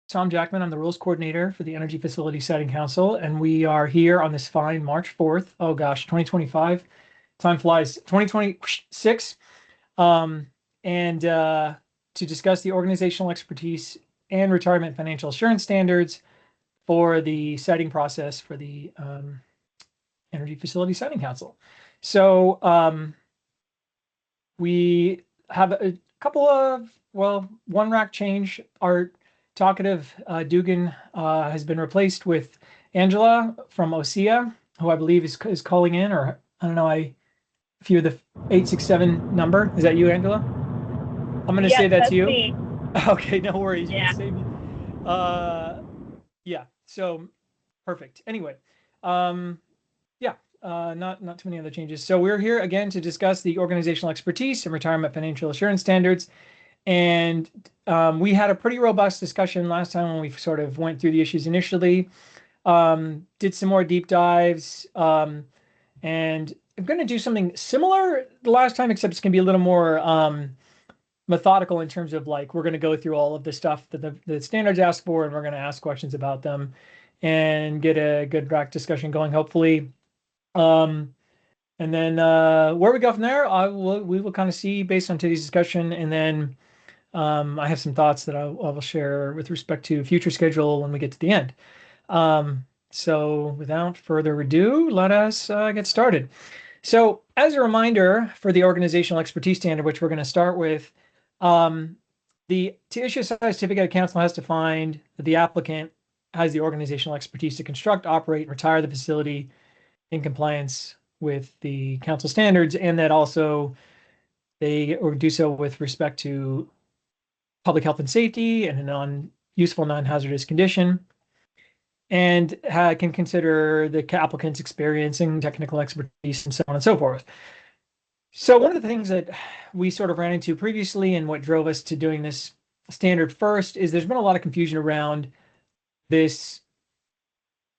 Tom Jackman. I'm the rules coordinator for the Energy Facility Siting Council, and we are here on this fine March 4th. Oh gosh, 2025. Time flies. 2026. Um, and to discuss the organizational expertise and retirement financial assurance standards for the siting process for the Energy Facility Siting Council. So we have a couple of, well, one rack change. Our talkative Dugan has been replaced with Angela from OSEA, who I believe is calling in, or I don't know, if you're the 867 number. Is that you, Angela? I'm going to say Yes, that's that's you. me. Okay, no worries. You can Yeah. save me. Uh, yeah, so perfect. Anyway, um, yeah, not too many other changes. So we're here again to discuss the organizational expertise and retirement financial assurance standards. And we had a pretty robust discussion last time when we sort of went through the issues initially, did some more deep dives, and I'm going to do something similar the last time, except it's going to be a little more methodical in terms of like we're going to go through all of the stuff that the standards ask for, and we're going to ask questions about them and get a good rack discussion going, hopefully. Um, and then where we go from there, we will kind of see based on today's discussion, and then I have some thoughts that I will share with respect to future schedule when we get to the end. So without further ado, let us get started. So as a reminder for the organizational expertise standard, which we're going to start with, to issue a certificate, council has to find that the applicant has the organizational expertise to construct, operate, and retire the facility in compliance with the council standards, and that also they or do so with respect to public health and safety and a non-useful, non-hazardous condition, and can consider the applicant's experience and technical expertise and so on and so forth. So one of the things that we sort of ran into previously and what drove us to doing this standard first is there's been a lot of confusion around this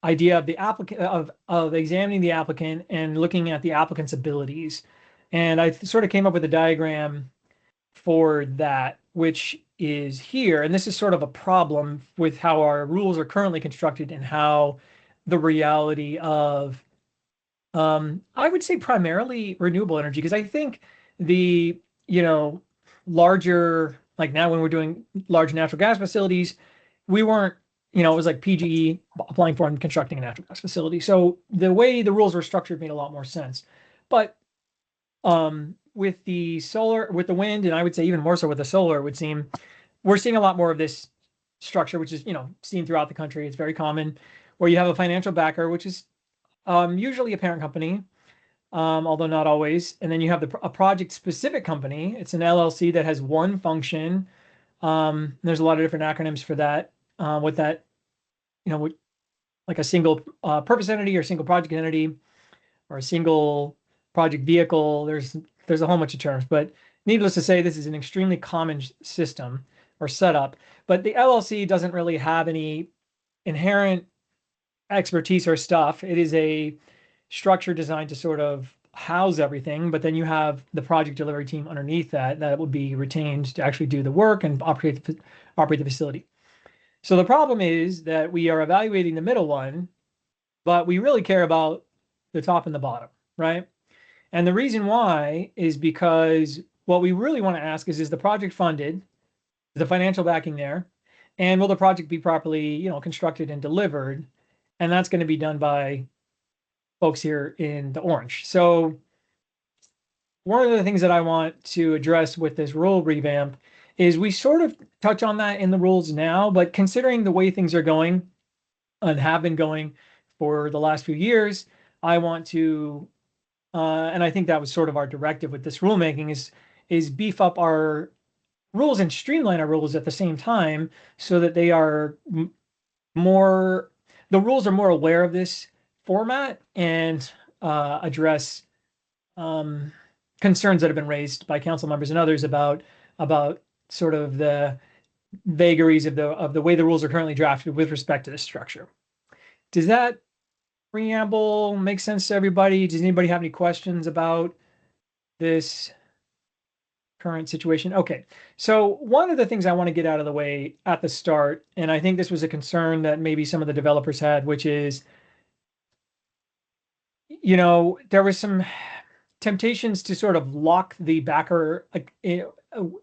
idea of the applicant of examining the applicant and looking at the applicant's abilities. And I sort of came up with a diagram for that, which is here. And this is sort of a problem with how our rules are currently constructed and how the reality of, I would say primarily renewable energy, because I think the, larger, like now when we're doing large natural gas facilities, we weren't, it was like PGE applying for and constructing a natural gas facility. So the way the rules were structured made a lot more sense. But with the solar, with the wind, and I would say even more so with the solar, it would seem we're seeing a lot more of this structure, which is seen throughout the country. It's very common where you have a financial backer, which is usually a parent company, although not always. And then you have a project specific company. It's an LLC that has one function. There's a lot of different acronyms for that. With that, with like a single purpose entity or single project entity or a single project vehicle. There's a whole bunch of terms, but needless to say, this is an extremely common system or setup. But the LLC doesn't really have any inherent expertise or stuff. It is a structure designed to sort of house everything, but then you have the project delivery team underneath that would be retained to actually do the work and operate the facility. So the problem is that we are evaluating the middle one, but we really care about the top and the bottom, right? And the reason why is because what we really want to ask is the project funded? Is the financial backing there? And will the project be properly, constructed and delivered? And that's going to be done by folks here in the orange. So one of the things that I want to address with this rule revamp is we sort of touch on that in the rules now, but considering the way things are going and have been going for the last few years, I want to, and I think that was sort of our directive with this rulemaking is beef up our rules and streamline our rules at the same time so that they are more, the rules are more aware of this format and address concerns that have been raised by council members and others about sort of the vagaries of the way the rules are currently drafted with respect to the structure. Does that preamble make sense to everybody? Does anybody have any questions about this current situation. Okay, so one of the things I want to get out of the way at the start, and I think this was a concern that maybe some of the developers had, which is, there was some temptations to sort of lock the backer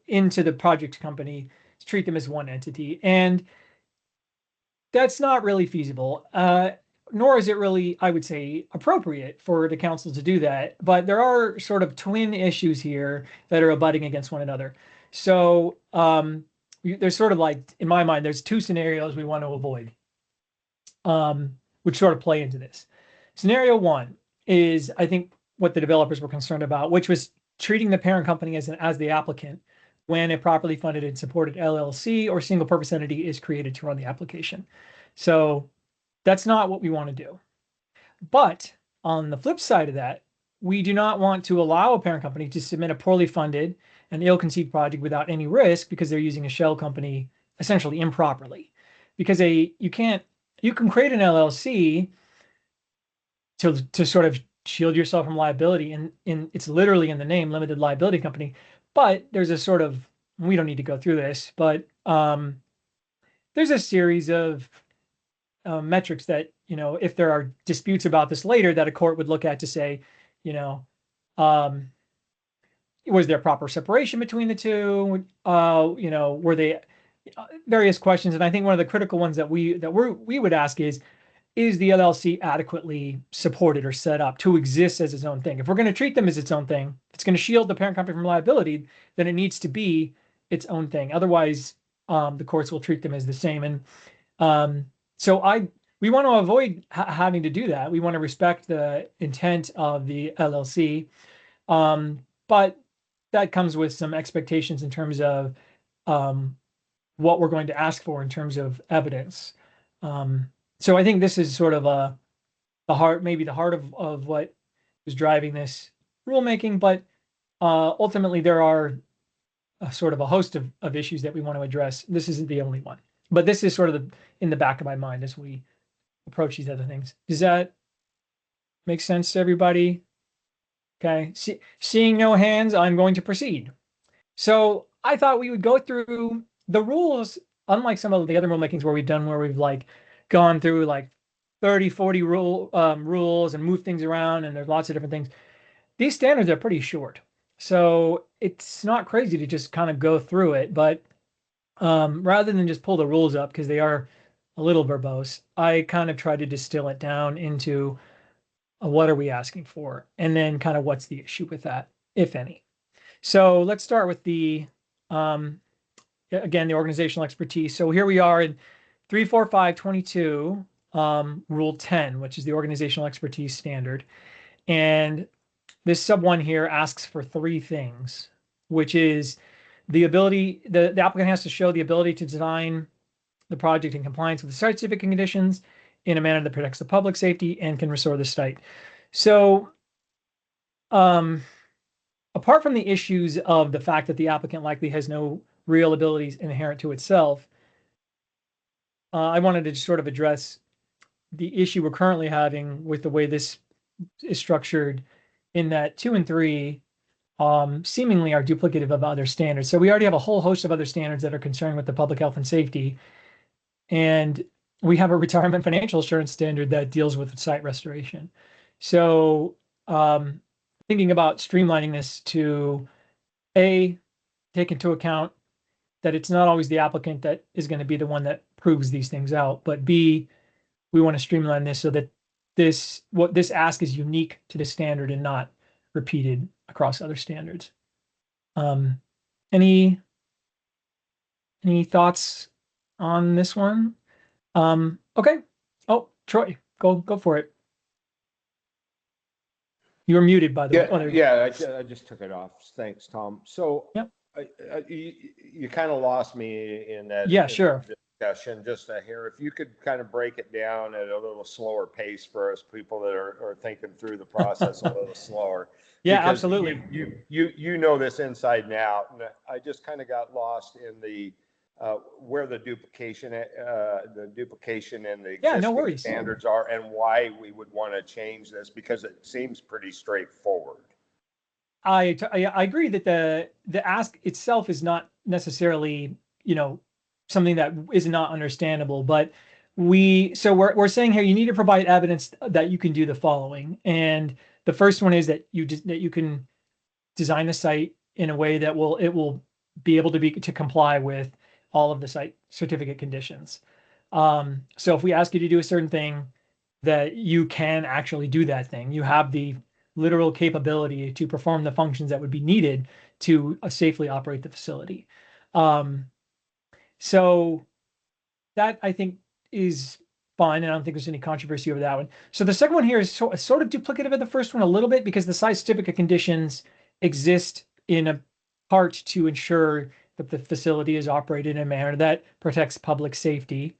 into the project company, to treat them as one entity, and that's not really feasible. Nor is it really, I would say, appropriate for the council to do that. But there are sort of twin issues here that are abutting against one another. So there's sort of like, in my mind, there's two scenarios we want to avoid, which sort of play into this. Scenario one is, I think, what the developers were concerned about, which was treating the parent company as the applicant when a properly funded and supported LLC or single purpose entity is created to run the application. So that's not what we want to do. But on the flip side of that, we do not want to allow a parent company to submit a poorly funded and ill-conceived project without any risk because they're using a shell company essentially improperly. Because you can create an LLC to sort of shield yourself from liability, and it's literally in the name, limited liability company. But there's a sort of, we don't need to go through this, but there's a series of metrics that, if there are disputes about this later, that a court would look at to say, was there proper separation between the two? Were they various questions? And I think one of the critical ones that we would ask is the LLC adequately supported or set up to exist as its own thing? If we're going to treat them as its own thing, it's going to shield the parent company from liability, then it needs to be its own thing. Otherwise, the courts will treat them as the same. And so we want to avoid having to do that. We want to respect the intent of the LLC, but that comes with some expectations in terms of what we're going to ask for in terms of evidence. So I think this is sort of maybe the heart of what is driving this rulemaking, but ultimately there are sort of a host of issues that we want to address. This isn't the only one, but this is sort of in the back of my mind as we approach these other things. Does that make sense to everybody? Okay, seeing no hands, I'm going to proceed. So I thought we would go through the rules, unlike some of the other rulemakings where we've like gone through like 30, 40 rules and moved things around, and there's lots of different things. These standards are pretty short, so it's not crazy to just kind of go through it. But rather than just pull the rules up because they are a little verbose, I kind of try to distill it down into what are we asking for, and then kind of what's the issue with that, if any. So let's start with again, the organizational expertise. So here we are in 34522, Rule 10, which is the organizational expertise standard. And this sub 1 here asks for three things, which is the ability, the applicant has to show the ability to design the project in compliance with the site-specific conditions in a manner that protects the public safety and can restore the site. So apart from the issues of the fact that the applicant likely has no real abilities inherent to itself, I wanted to just sort of address the issue we're currently having with the way this is structured, in that 2 and 3 seemingly are duplicative of other standards. So we already have a whole host of other standards that are concerned with the public health and safety. And we have a retirement financial assurance standard that deals with site restoration. So thinking about streamlining this to take into account that it's not always the applicant that is going to be the one that proves these things out, but B, we want to streamline this so that this ask is unique to the standard and not repeated across other standards. Any thoughts on this one? Okay. Oh, Troy, go for it. You were muted, by the way. Yeah, I just took it off. Thanks, Tom. So yep. You kind of lost me in that sure. discussion just to hear if you could kind of break it down at a little slower pace for us people that are thinking through the process a little slower. Yeah, because absolutely. You know this inside and out, and I just kind of got lost in the where the duplication and the existing standards are, and why we would want to change this, because it seems pretty straightforward. I agree that the ask itself is not necessarily, something that is not understandable, but we're saying here you need to provide evidence that you can do the following. And the first one is that you can design the site in a way that it will be able to comply with all of the site certificate conditions. So if we ask you to do a certain thing, that you can actually do that thing. You have the literal capability to perform the functions that would be needed to safely operate the facility. Um, so that I think is fine, and I don't think there's any controversy over that one. So the second one here is sort of duplicative of the first one a little bit, because the site certificate conditions exist in a part to ensure that the facility is operated in a manner that protects public safety.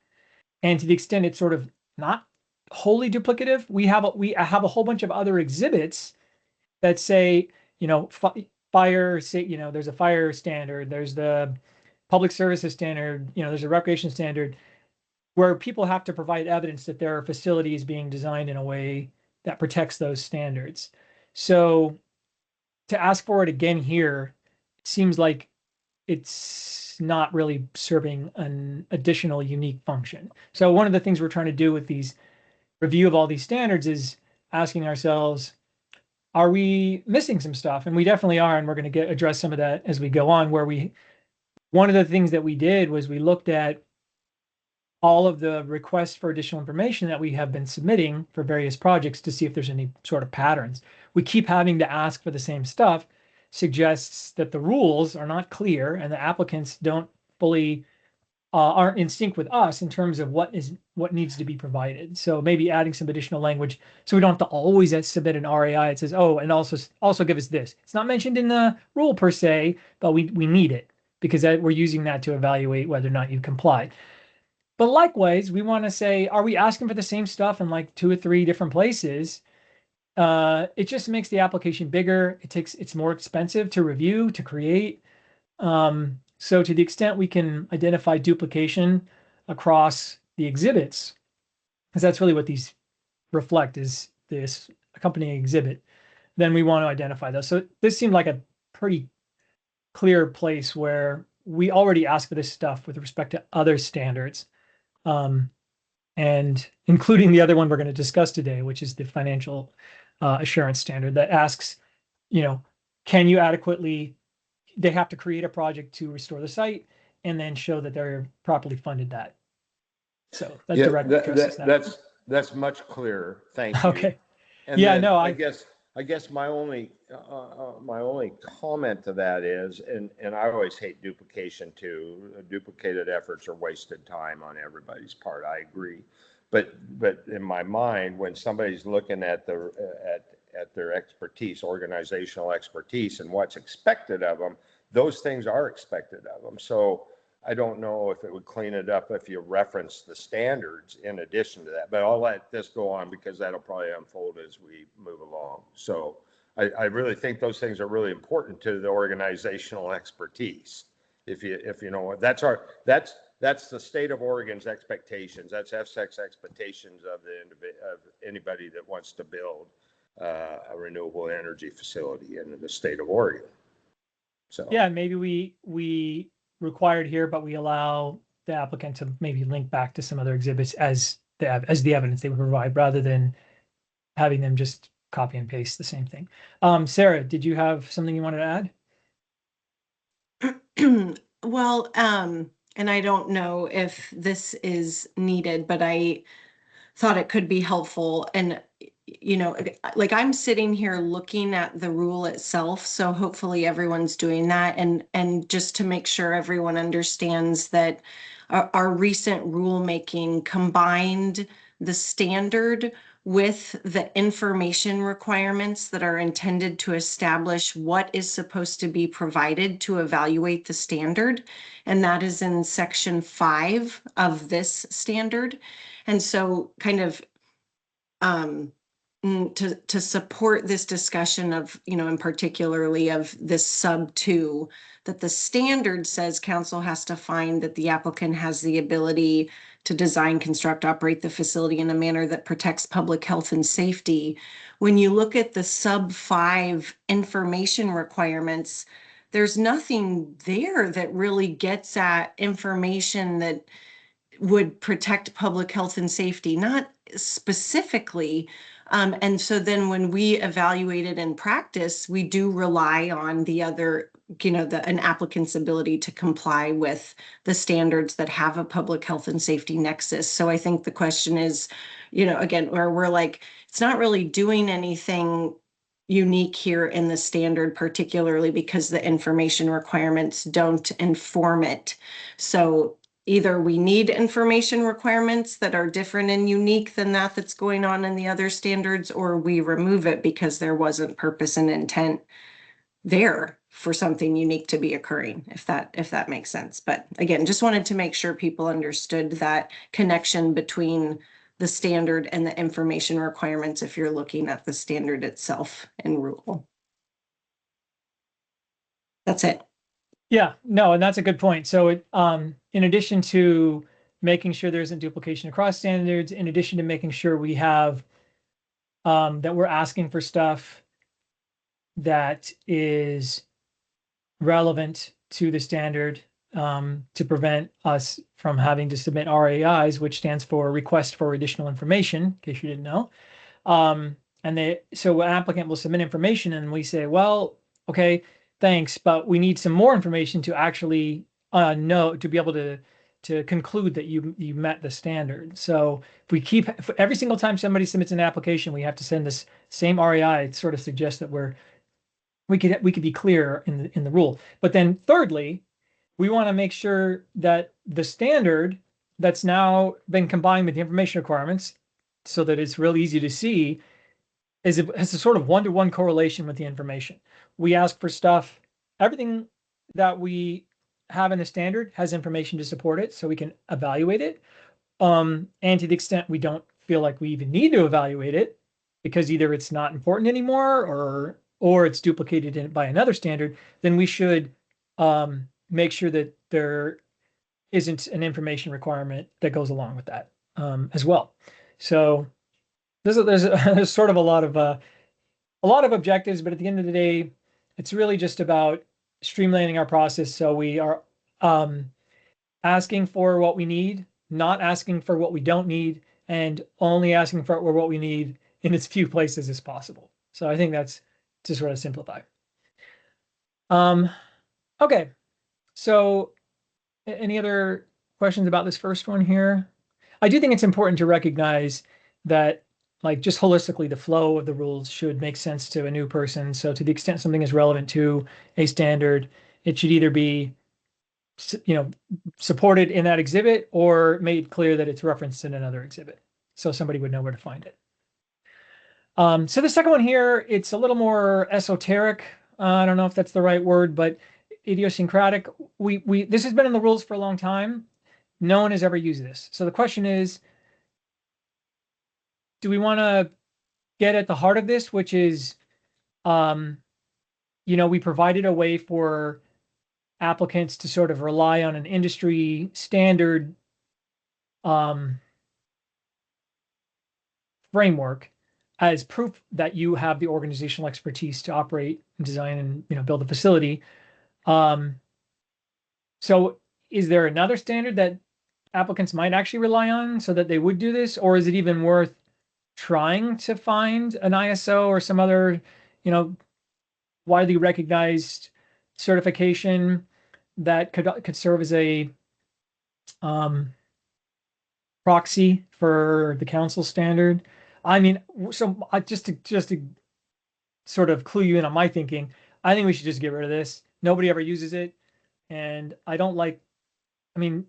And to the extent it's sort of not wholly duplicative, we have a whole bunch of other exhibits that say, fire, say, there's a fire standard, there's the public services standard, there's a recreation standard, where people have to provide evidence that their facility is being designed in a way that protects those standards. So to ask for it again here, it seems like it's not really serving an additional unique function. So one of the things we're trying to do with these review of all these standards is asking ourselves, are we missing some stuff? And we definitely are, and we're going to address some of that as we go on. One of the things that we did was we looked at all of the requests for additional information that we have been submitting for various projects to see if there's any sort of patterns. We keep having to ask for the same stuff, suggests that the rules are not clear and the applicants don't fully aren't in sync with us in terms of what needs to be provided. So maybe adding some additional language so we don't have to always submit an RAI. It says, oh, and also give us this. It's not mentioned in the rule per se, but we need it because we're using that to evaluate whether or not you comply. But likewise, we want to say, are we asking for the same stuff in like 2 or 3 different places? It just makes the application bigger. It's more expensive to review, to create. So to the extent we can identify duplication across the exhibits, because that's really what these reflect, is this accompanying exhibit, then we want to identify those. So this seemed like a pretty clear place where we already ask for this stuff with respect to other standards, and including the other one we're going to discuss today, which is the financial assurance standard that asks, can you adequately, they have to create a project to restore the site and then show that they're properly funded that. So that Yeah, directly addresses that. that's much clearer. Thank you. Okay. And Yeah, then no, I guess my only comment to that is, and I always hate duplication too. Duplicated efforts are wasted time on everybody's part. I agree, but in my mind, when somebody's looking at their expertise, organizational expertise, and what's expected of them, those things are expected of them. So I don't know if it would clean it up if you reference the standards in addition to that, but I'll let this go on because that'll probably unfold as we move along. So I really think those things are really important to the organizational expertise. If you know, that's the state of Oregon's expectations. That's FSEC's expectations of anybody that wants to build a renewable energy facility in the state of Oregon. So yeah, maybe we required here, but we allow the applicant to maybe link back to some other exhibits as the evidence they would provide, rather than having them just copy and paste the same thing. Sarah, did you have something you wanted to add? Well, and I don't know if this is needed, but I thought it could be helpful. And, like I'm sitting here looking at the rule itself. So hopefully everyone's doing that. And just to make sure everyone understands that our recent rulemaking combined the standard with the information requirements that are intended to establish what is supposed to be provided to evaluate the standard. And that is in section 5 of this standard. And so kind of to support this discussion of, and particularly of this sub 2, that the standard says council has to find that the applicant has the ability to design, construct, operate the facility in a manner that protects public health and safety. When you look at the sub 5 information requirements, there's nothing there that really gets at information that would protect public health and safety, not specifically. And so then when we evaluate it in practice, we do rely on the other, an applicant's ability to comply with the standards that have a public health and safety nexus. So I think the question is, again, where we're like, it's not really doing anything unique here in the standard, particularly because the information requirements don't inform it. So either we need information requirements that are different and unique than that's going on in the other standards, or we remove it because there wasn't purpose and intent there for something unique to be occurring, if that makes sense. But again, just wanted to make sure people understood that connection between the standard and the information requirements if you're looking at the standard itself in rule. That's it. Yeah, no, and that's a good point. So in addition to making sure there isn't duplication across standards, in addition to making sure we have that we're asking for stuff that is relevant to the standard, to prevent us from having to submit RAIs, which stands for request for additional information, in case you didn't know. So an applicant will submit information and we say, well, okay, thanks, but we need some more information to actually know, to be able to conclude that you met the standard. So if every single time somebody submits an application, we have to send this same RAI, it sort of suggests that we could be clear in the rule. But then thirdly, we want to make sure that the standard that's now been combined with the information requirements, so that it's real easy to see, has a sort of one-to-one correlation with the information. We ask for stuff, everything that we have in the standard has information to support it, so we can evaluate it. And to the extent we don't feel like we even need to evaluate it, because either it's not important anymore or it's duplicated by another standard, then we should make sure that there isn't an information requirement that goes along with that as well. So there's sort of a lot of objectives, but at the end of the day, it's really just about streamlining our process so we are asking for what we need, not asking for what we don't need, and only asking for what we need in as few places as possible. So I think that's to sort of simplify. Okay, so any other questions about this first one here? I do think it's important to recognize that, like, just holistically, the flow of the rules should make sense to a new person. So to the extent something is relevant to a standard, it should either be, supported in that exhibit or made clear that it's referenced in another exhibit, so somebody would know where to find it. So the second one here, it's a little more esoteric. I don't know if that's the right word, but idiosyncratic. This has been in the rules for a long time. No one has ever used this. So the question is, do we want to get at the heart of this, which is, we provided a way for applicants to sort of rely on an industry standard framework as proof that you have the organizational expertise to operate and design and build a facility. So is there another standard that applicants might actually rely on so that they would do this, or is it even worth trying to find an ISO or some other, widely recognized certification that could serve as a proxy for the council standard? I mean, so just to sort of clue you in on my thinking, I think we should just get rid of this. Nobody ever uses it, and I mean,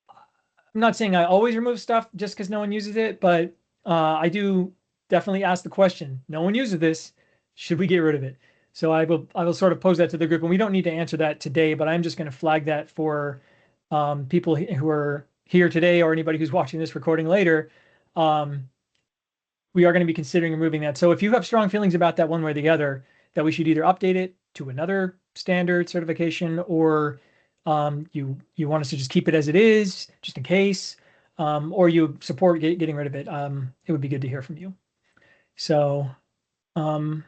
I'm not saying I always remove stuff just because no one uses it, but I do definitely ask the question, no one uses this, should we get rid of it? So I will sort of pose that to the group, and we don't need to answer that today, but I'm just going to flag that for people who are here today or anybody who's watching this recording later. We are going to be considering removing that. So if you have strong feelings about that one way or the other, that we should either update it to another standard certification, or you want us to just keep it as it is, just in case, or you support getting rid of it, it would be good to hear from you. So, okay,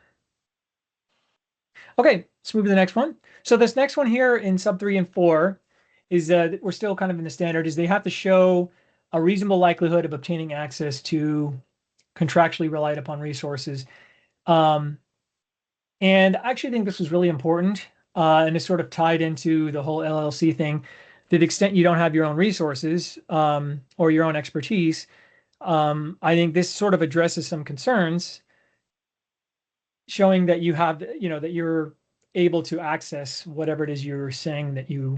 let's move to the next one. So this next one here in sub 3 and 4 is we're still kind of in the standard, is they have to show a reasonable likelihood of obtaining access to contractually relied upon resources. And I actually think this was really important, and it's sort of tied into the whole LLC thing. To the extent you don't have your own resources, or your own expertise, I think this sort of addresses some concerns, showing that you have, that you're able to access whatever it is you're saying that you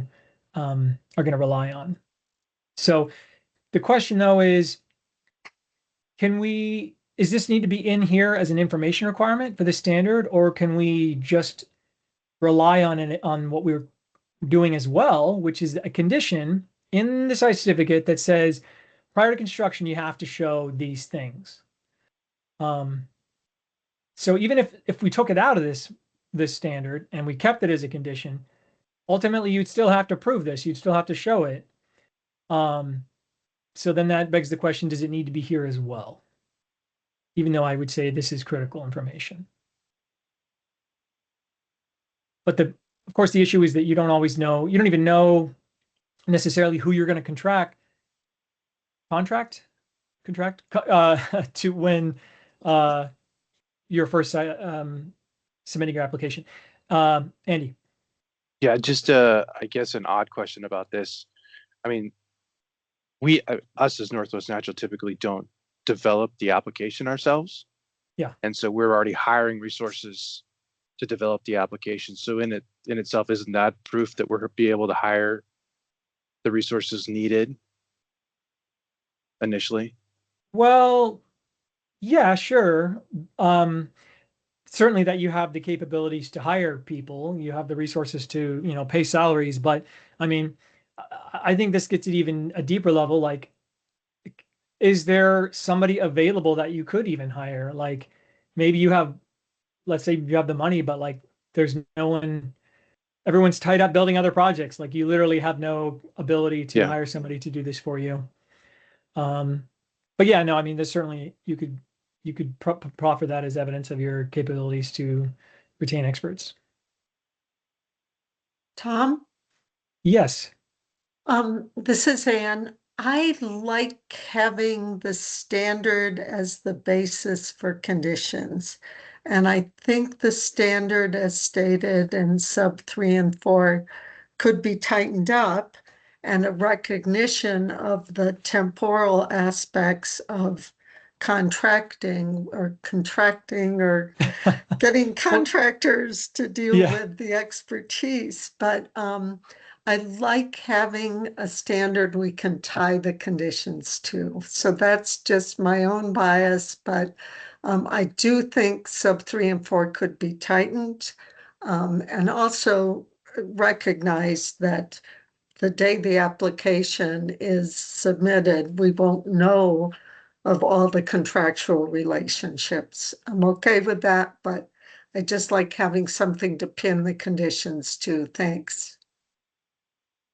are going to rely on. So the question though is, is this need to be in here as an information requirement for the standard, or can we just rely on it, on what we're doing as well, which is a condition in the site certificate that says prior to construction, you have to show these things. So even if we took it out of this standard and we kept it as a condition, ultimately you'd still have to prove this. You'd still have to show it. So then that begs the question, does it need to be here as well? Even though I would say this is critical information. But of course, the issue is that you don't always know, you don't even know necessarily who you're going to contract to when you're first submitting your application. Andy. Yeah, just I guess an odd question about this. I mean, us as Northwest Natural typically don't develop the application ourselves. Yeah. And so we're already hiring resources to develop the application. So in itself, isn't that proof that we're be able to hire the resources needed initially? Well, yeah, sure. Certainly that you have the capabilities to hire people, you have the resources to, pay salaries. But I mean, I think this gets it even a deeper level. Like, is there somebody available that you could even hire? Like, maybe let's say you have the money, but like, there's no one, everyone's tied up building other projects. Like, you literally have no ability to hire somebody to do this for you. But yeah, no, I mean, there's certainly, you could proffer that as evidence of your capabilities to retain experts. Tom? Yes. This is Anne. I like having the standard as the basis for conditions. And I think the standard as stated in sub 3 and 4 could be tightened up, and a recognition of the temporal aspects of contracting or getting contractors to deal with the expertise. But I like having a standard we can tie the conditions to. So that's just my own bias, but I do think sub 3 and 4 could be tightened, and also recognize that the day the application is submitted, we won't know of all the contractual relationships. I'm okay with that, but I just like having something to pin the conditions to. Thanks.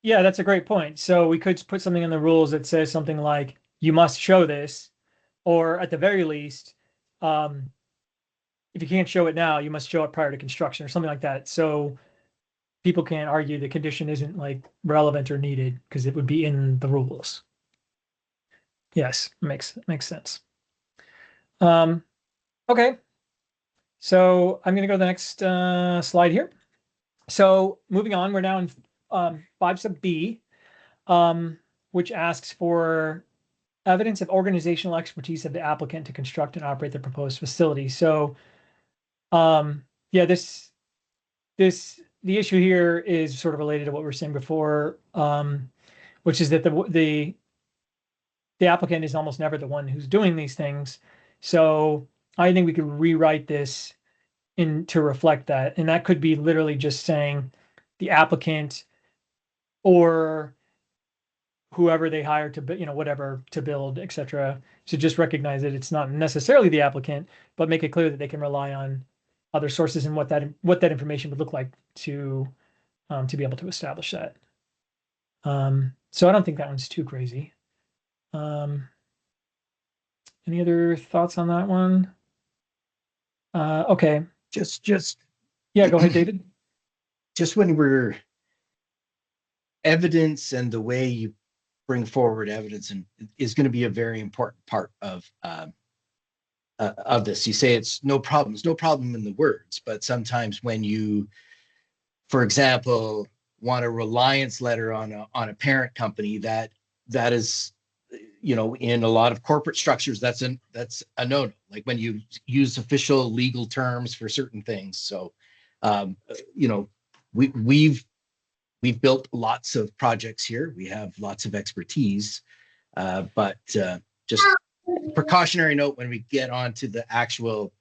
Yeah, that's a great point. So we could put something in the rules that says something like, you must show this, or at the very least, if you can't show it now, you must show it prior to construction or something like that. So people can't argue the condition isn't like relevant or needed because it would be in the rules. Yes, makes sense. Okay. So I'm going to go to the next slide here. So moving on, we're now in 5 sub B, which asks for evidence of organizational expertise of the applicant to construct and operate the proposed facility. So, yeah, the issue here is sort of related to what we were saying before, which is that the applicant is almost never the one who's doing these things. So I think we could rewrite this to reflect that, and that could be literally just saying the applicant or whoever they hire to, whatever to build, etc. So just recognize that it's not necessarily the applicant, but make it clear that they can rely on other sources and what that information would look like to be able to establish that. So I don't think that one's too crazy. Any other thoughts on that one? Okay. Just Yeah, go ahead, David. just when we're evidence and the way you bring forward evidence and is going to be a very important part of this. You say it's no problem in the words, but sometimes when you, for example, want a reliance letter on a parent company, that is, in a lot of corporate structures, that's a no. Like when you use official legal terms for certain things. So, we've built lots of projects here. We have lots of expertise, but just precautionary note when we get onto the actual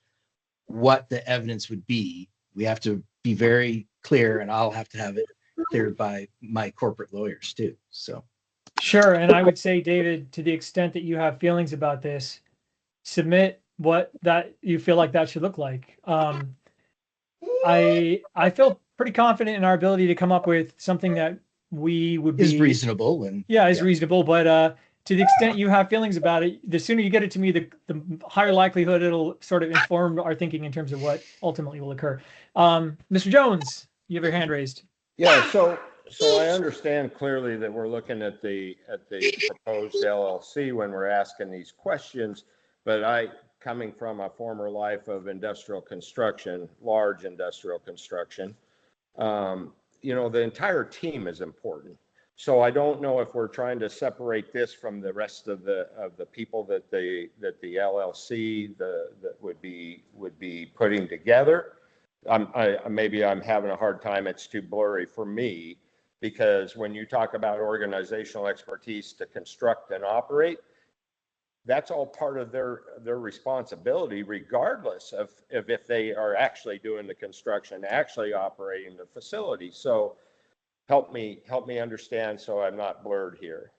what the evidence would be, we have to be very clear, and I'll have to have it cleared by my corporate lawyers too. So Sure, and I would say, David, to the extent that you have feelings about this, submit what that you feel like that should look like. I feel pretty confident in our ability to come up with something that we would be is reasonable and is reasonable, but to the extent you have feelings about it, the sooner you get it to me, the higher likelihood it'll sort of inform our thinking in terms of what ultimately will occur. Mr. Jones, you have your hand raised. Yeah, so I understand clearly that we're looking at the proposed LLC when we're asking these questions, but coming from a former life of industrial construction, large industrial construction, the entire team is important. So I don't know if we're trying to separate this from the rest of the people that the LLC that would be putting together. Maybe I'm having a hard time. It's too blurry for me, because when you talk about organizational expertise to construct and operate, that's all part of their responsibility, regardless of if they are actually doing the construction, actually operating the facility. So help me understand so I'm not blurred here.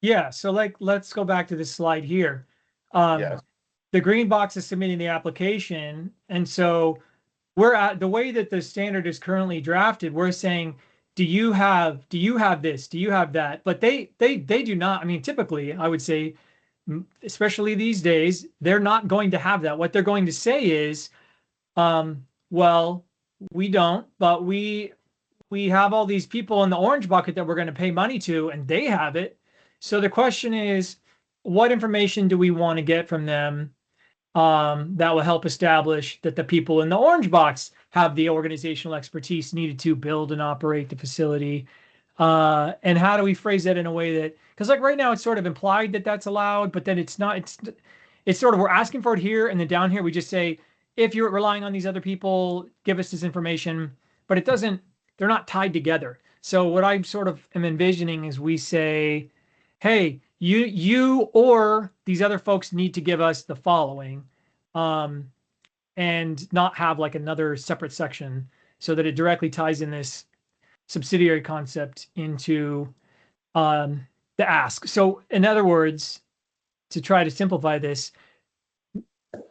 Yeah, so let's go back to this slide here. Yes. The green box is submitting the application, and so we're at the way that the standard is currently drafted, we're saying, do you have this? Do you have that? But they do not. I mean, typically, I would say, especially these days, they're not going to have that. What they're going to say is, well, we don't, but we have all these people in the orange bucket that we're going to pay money to, and they have it. So the question is, what information do we want to get from them that will help establish that the people in the orange box have the organizational expertise needed to build and operate the facility? And how do we phrase that in a way that, because like right now it's sort of implied that that's allowed, but then it's not. It's sort of, we're asking for it here, and then down here we just say, if you're relying on these other people, give us this information. But it doesn't. They're not tied together. So what I sort of am envisioning is we say, hey, you or these other folks need to give us the following, and not have like another separate section, so that it directly ties in this subsidiary concept into the ask. So in other words, to try to simplify this,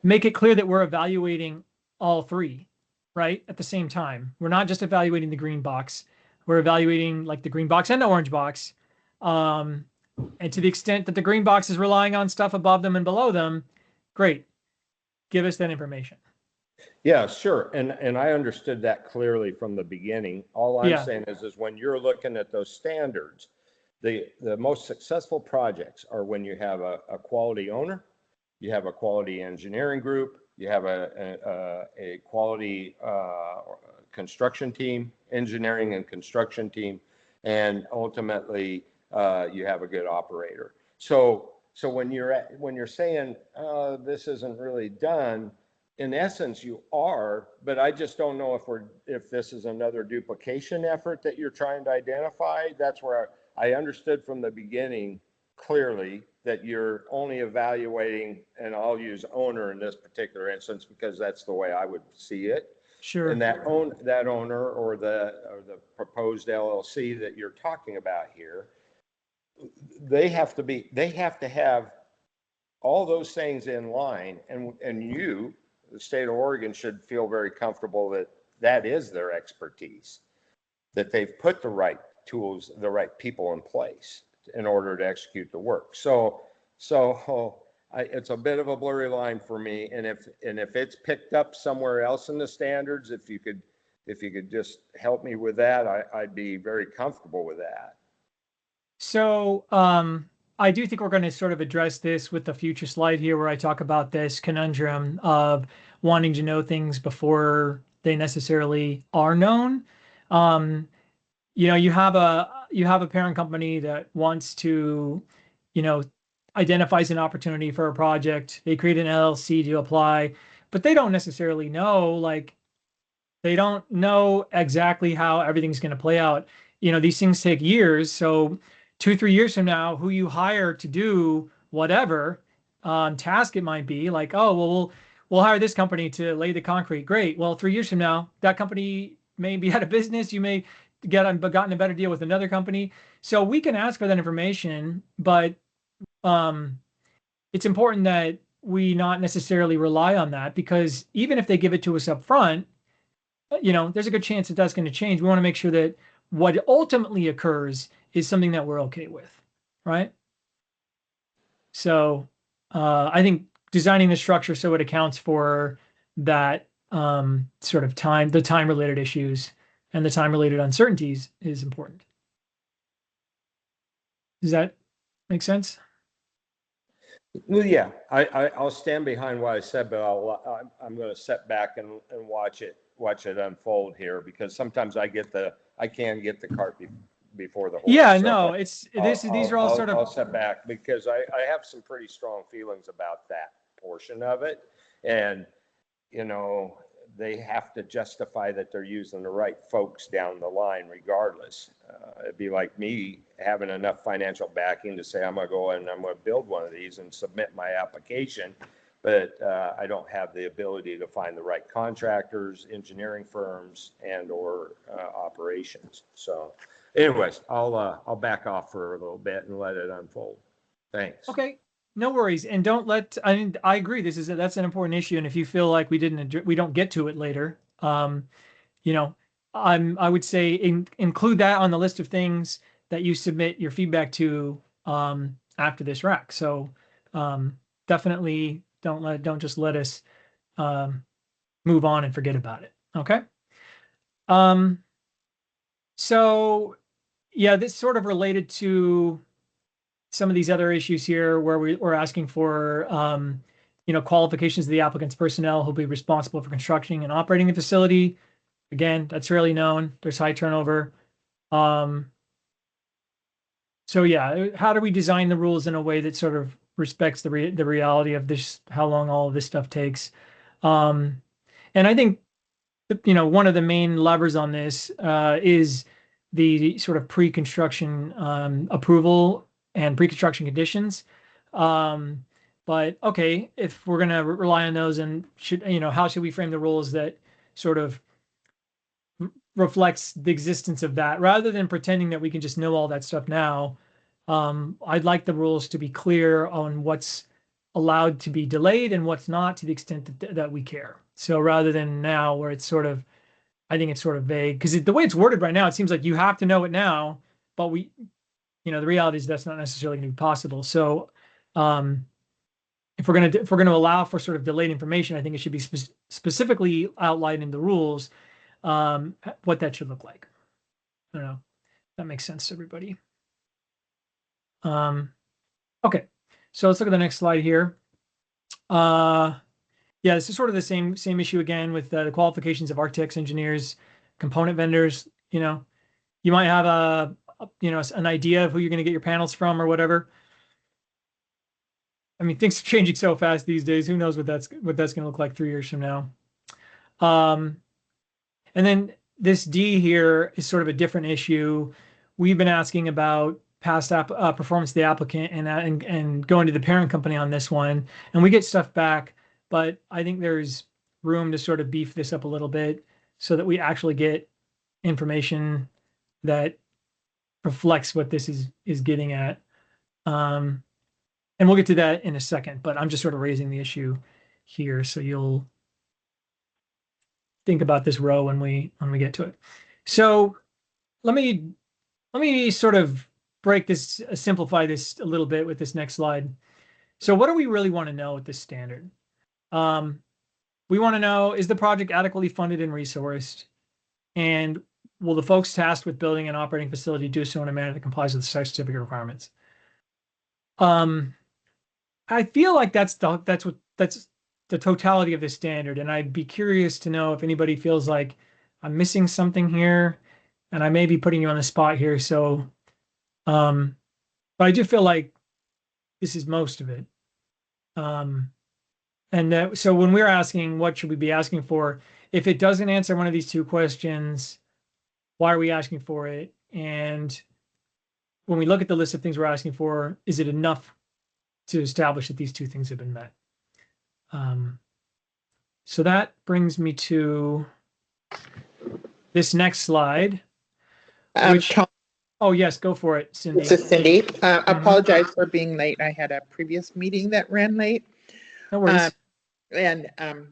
make it clear that we're evaluating all three, right, at the same time. We're not just evaluating the green box. We're evaluating like the green box and the orange box. And to the extent that the green box is relying on stuff above them and below them, great. Give us that information. Yeah, sure. And I understood that clearly from the beginning. All I'm saying is when you're looking at those standards, the most successful projects are when you have a quality owner, you have a quality engineering group, you have a quality construction team, engineering and construction team, and ultimately you have a good operator. So when you're saying this isn't really done, in essence you are, but I just don't know if this is another duplication effort that you're trying to identify. That's where I understood from the beginning clearly that you're only evaluating, and I'll use owner in this particular instance because that's the way I would see it. Sure. And that owner or the proposed LLC that you're talking about here, they have to have all those things in line, and you, the state of Oregon should feel very comfortable that that is their expertise, that they've put the right tools, the right people in place in order to execute the work. So it's a bit of a blurry line for me. And if it's picked up somewhere else in the standards, if you could just help me with that, I'd be very comfortable with that. So I do think we're going to sort of address this with the future slide here, where I talk about this conundrum of wanting to know things before they necessarily are known. You have a parent company that wants to, identifies an opportunity for a project. They create an LLC to apply, but they don't necessarily know, like, they don't know exactly how everything's going to play out. These things take years. So 2, 3 years from now, who you hire to do whatever task it might be, like, oh, well, we'll hire this company to lay the concrete. Great. Well, 3 years from now, that company may be out of business. You may gotten a better deal with another company. So we can ask for that information, but it's important that we not necessarily rely on that, because even if they give it to us up front, there's a good chance that that's going to change. We want to make sure that what ultimately occurs is something that we're okay with, right? So I think designing the structure so it accounts for that sort of the time-related issues and the time-related uncertainties is important. Does that make sense? Well, yeah, I'll stand behind what I said, but I'm going to sit back and watch it unfold here, because sometimes I can get the cart before the horse. Yeah, So no, these are all sort of. I'll sit back, because I have some pretty strong feelings about that portion of it, and they have to justify that they're using the right folks down the line regardless. It'd be like me having enough financial backing to say I'm going to go and I'm going to build one of these and submit my application, but I don't have the ability to find the right contractors, engineering firms, and or operations. So anyways, I'll back off for a little bit and let it unfold. Thanks. Okay. No worries, and don't let. I agree. That's an important issue, and if you feel like we don't get to it later, I would say include that on the list of things that you submit your feedback to after this rack. So definitely don't just let us move on and forget about it. Okay. So yeah, this sort of related to some of these other issues here, where we're asking for, qualifications of the applicant's personnel who'll be responsible for constructing and operating the facility. Again, that's fairly known. There's high turnover. So yeah, how do we design the rules in a way that sort of respects the reality of this, how long all of this stuff takes? And I think, one of the main levers on this is the sort of pre-construction approval and pre-construction conditions. But okay, if we're going to rely on those, and how should we frame the rules that sort of reflects the existence of that, rather than pretending that we can just know all that stuff now? I'd like the rules to be clear on what's allowed to be delayed and what's not, to the extent that we care. So rather than now, where it's sort of, I think it's sort of vague, because the way it's worded right now, it seems like you have to know it now, but the reality is that's not necessarily going to be possible. So if we're going to allow for sort of delayed information, I think it should be specifically outlined in the rules what that should look like. I don't know if that makes sense to everybody. Okay, so let's look at the next slide here. Yeah, this is sort of the same issue again with the qualifications of architects, engineers, component vendors. You might have an idea of who you're going to get your panels from or whatever. I mean, things are changing so fast these days. Who knows what that's going to look like 3 years from now? And then this D here is sort of a different issue. We've been asking about past performance of the applicant and going to the parent company on this one, and we get stuff back. But I think there's room to sort of beef this up a little bit so that we actually get information that reflects what this is getting at. And we'll get to that in a second, but I'm just sort of raising the issue here, so you'll think about this row when we get to it. So let me sort of simplify this a little bit with this next slide. So what do we really want to know with this standard? We want to know, is the project adequately funded and resourced? And will the folks tasked with building an operating facility do so in a manner that complies with the site certificate requirements? I feel like that's the totality of this standard, and I'd be curious to know if anybody feels like I'm missing something here, and I may be putting you on the spot here. So, but I do feel like this is most of it. So when we're asking what should we be asking for, if it doesn't answer one of these two questions, why are we asking for it? And when we look at the list of things we're asking for, is it enough to establish that these two things have been met? So that brings me to this next slide. Tom, Oh, yes, go for it, Cindy. this is Cindy. Apologize for being late. I had a previous meeting that ran late. No worries. And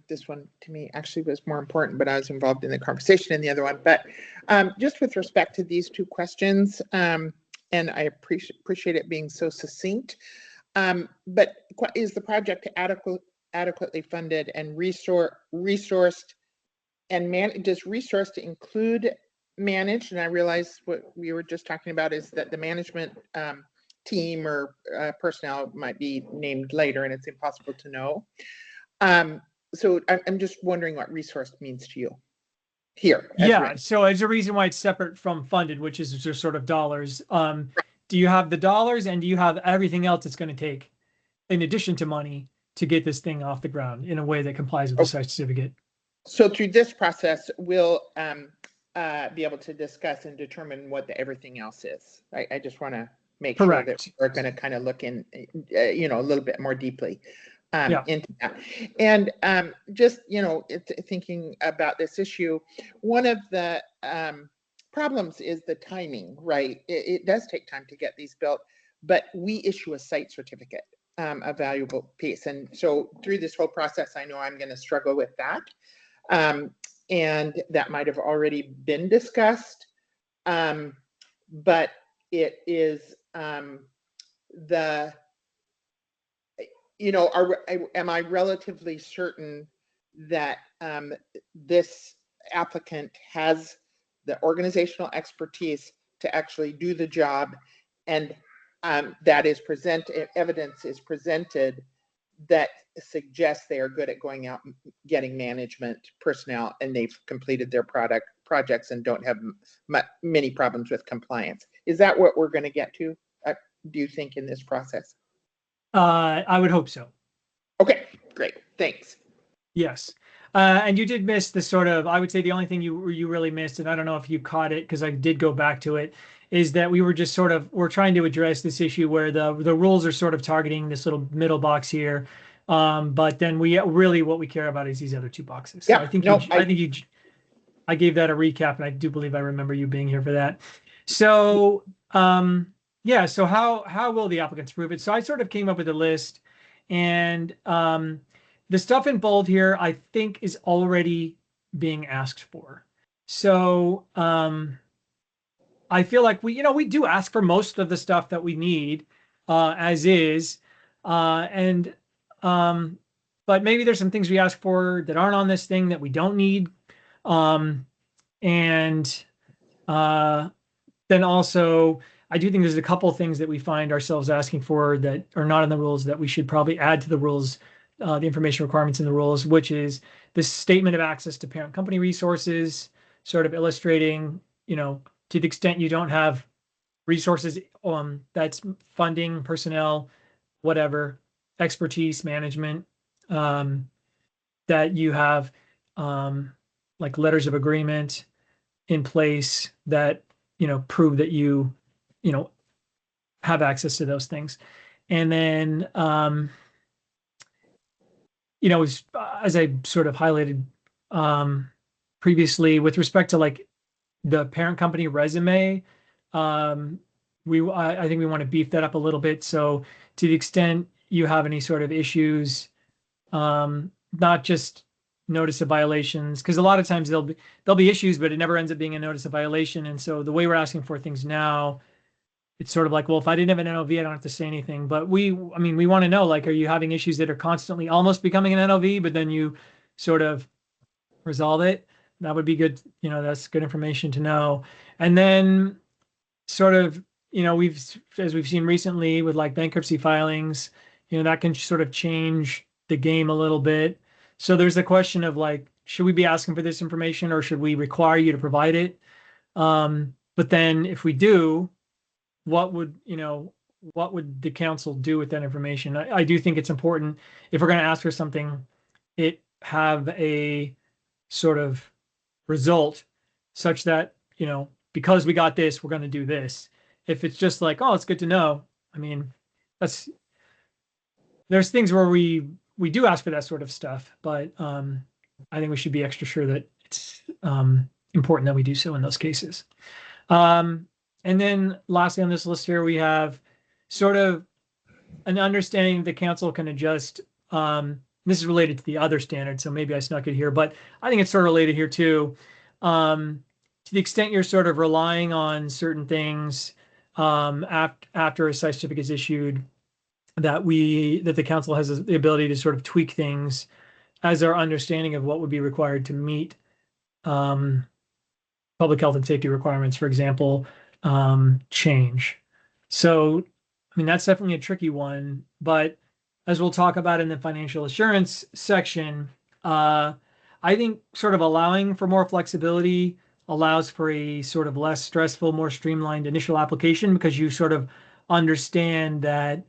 this one to me actually was more important, but I was involved in the conversation in the other one. But just with respect to these two questions, and I appreciate it being so succinct, but is the project adequately funded and resourced, and does resourced include managed? And I realize what we were just talking about is that the management team or personnel might be named later, and it's impossible to know. So I'm just wondering what resource means to you here. Yeah, so there's a reason why it's separate from funded, which is just sort of dollars. Do you have the dollars, and do you have everything else it's going to take in addition to money to get this thing off the ground in a way that complies with the site certificate? So through this process, we'll be able to discuss and determine what the everything else is. I just want to make sure that we're going to kind of look in, a little bit more deeply into that. And just, thinking about this issue, one of the problems is the timing, right? It does take time to get these built, but we issue a site certificate, a valuable piece. And so through this whole process, I know I'm going to struggle with that. And that might have already been discussed, but it is am I relatively certain that this applicant has the organizational expertise to actually do the job, and that is evidence is presented that suggests they are good at going out and getting management personnel, and they've completed their projects and don't have many problems with compliance. Is that what we're going to get to, do you think, in this process? I would hope so. Okay, great. Thanks. Yes. And you did miss the sort of, I would say the only thing you really missed, and I don't know if you caught it because I did go back to it, is that we were just we're trying to address this issue where the rules are sort of targeting this little middle box here. But then what we care about is these other two boxes. So Yeah, I gave that a recap, and I do believe I remember you being here for that. So, so how will the applicants prove it? So I sort of came up with a list, and the stuff in bold here, I think, is already being asked for. So I feel like we do ask for most of the stuff that we need as is. But maybe there's some things we ask for that aren't on this thing that we don't need. Then also, I do think there's a couple of things that we find ourselves asking for that are not in the rules that we should probably add to the rules, the information requirements in the rules, which is this statement of access to parent company resources, sort of illustrating, to the extent you don't have resources, that's funding, personnel, whatever, expertise, management, that you have like letters of agreement in place that, prove that you have access to those things. And then, as I sort of highlighted previously, with respect to like the parent company resume, I think we want to beef that up a little bit. So to the extent you have any sort of issues, not just notice of violations, because a lot of times there'll be issues, but it never ends up being a notice of violation. And so the way we're asking for things now, it's sort of like, well, if I didn't have an NOV, I don't have to say anything. But I mean, we want to know, like, are you having issues that are constantly almost becoming an NOV, but then you sort of resolve it? That would be good. You know, that's good information to know. And then sort of, you know, as we've seen recently with like bankruptcy filings, you know, that can sort of change the game a little bit. So there's a question of like, should we be asking for this information or should we require you to provide it? But then if we do, what would the council do with that information? I do think it's important if we're going to ask for something, it have a sort of result such that, you know, because we got this, we're going to do this. If it's just like, oh, it's good to know. I mean, there's things where we do ask for that sort of stuff, but I think we should be extra sure that it's important that we do so in those cases. And then lastly on this list here, we have sort of an understanding the council can adjust. This is related to the other standard, so maybe I snuck it here, but I think it's sort of related here too. To the extent you're sort of relying on certain things after a site certificate is issued, that the council has the ability to sort of tweak things as our understanding of what would be required to meet public health and safety requirements, for example, change. So, I mean, that's definitely a tricky one, but as we'll talk about in the financial assurance section, I think sort of allowing for more flexibility allows for a sort of less stressful, more streamlined initial application, because you sort of understand that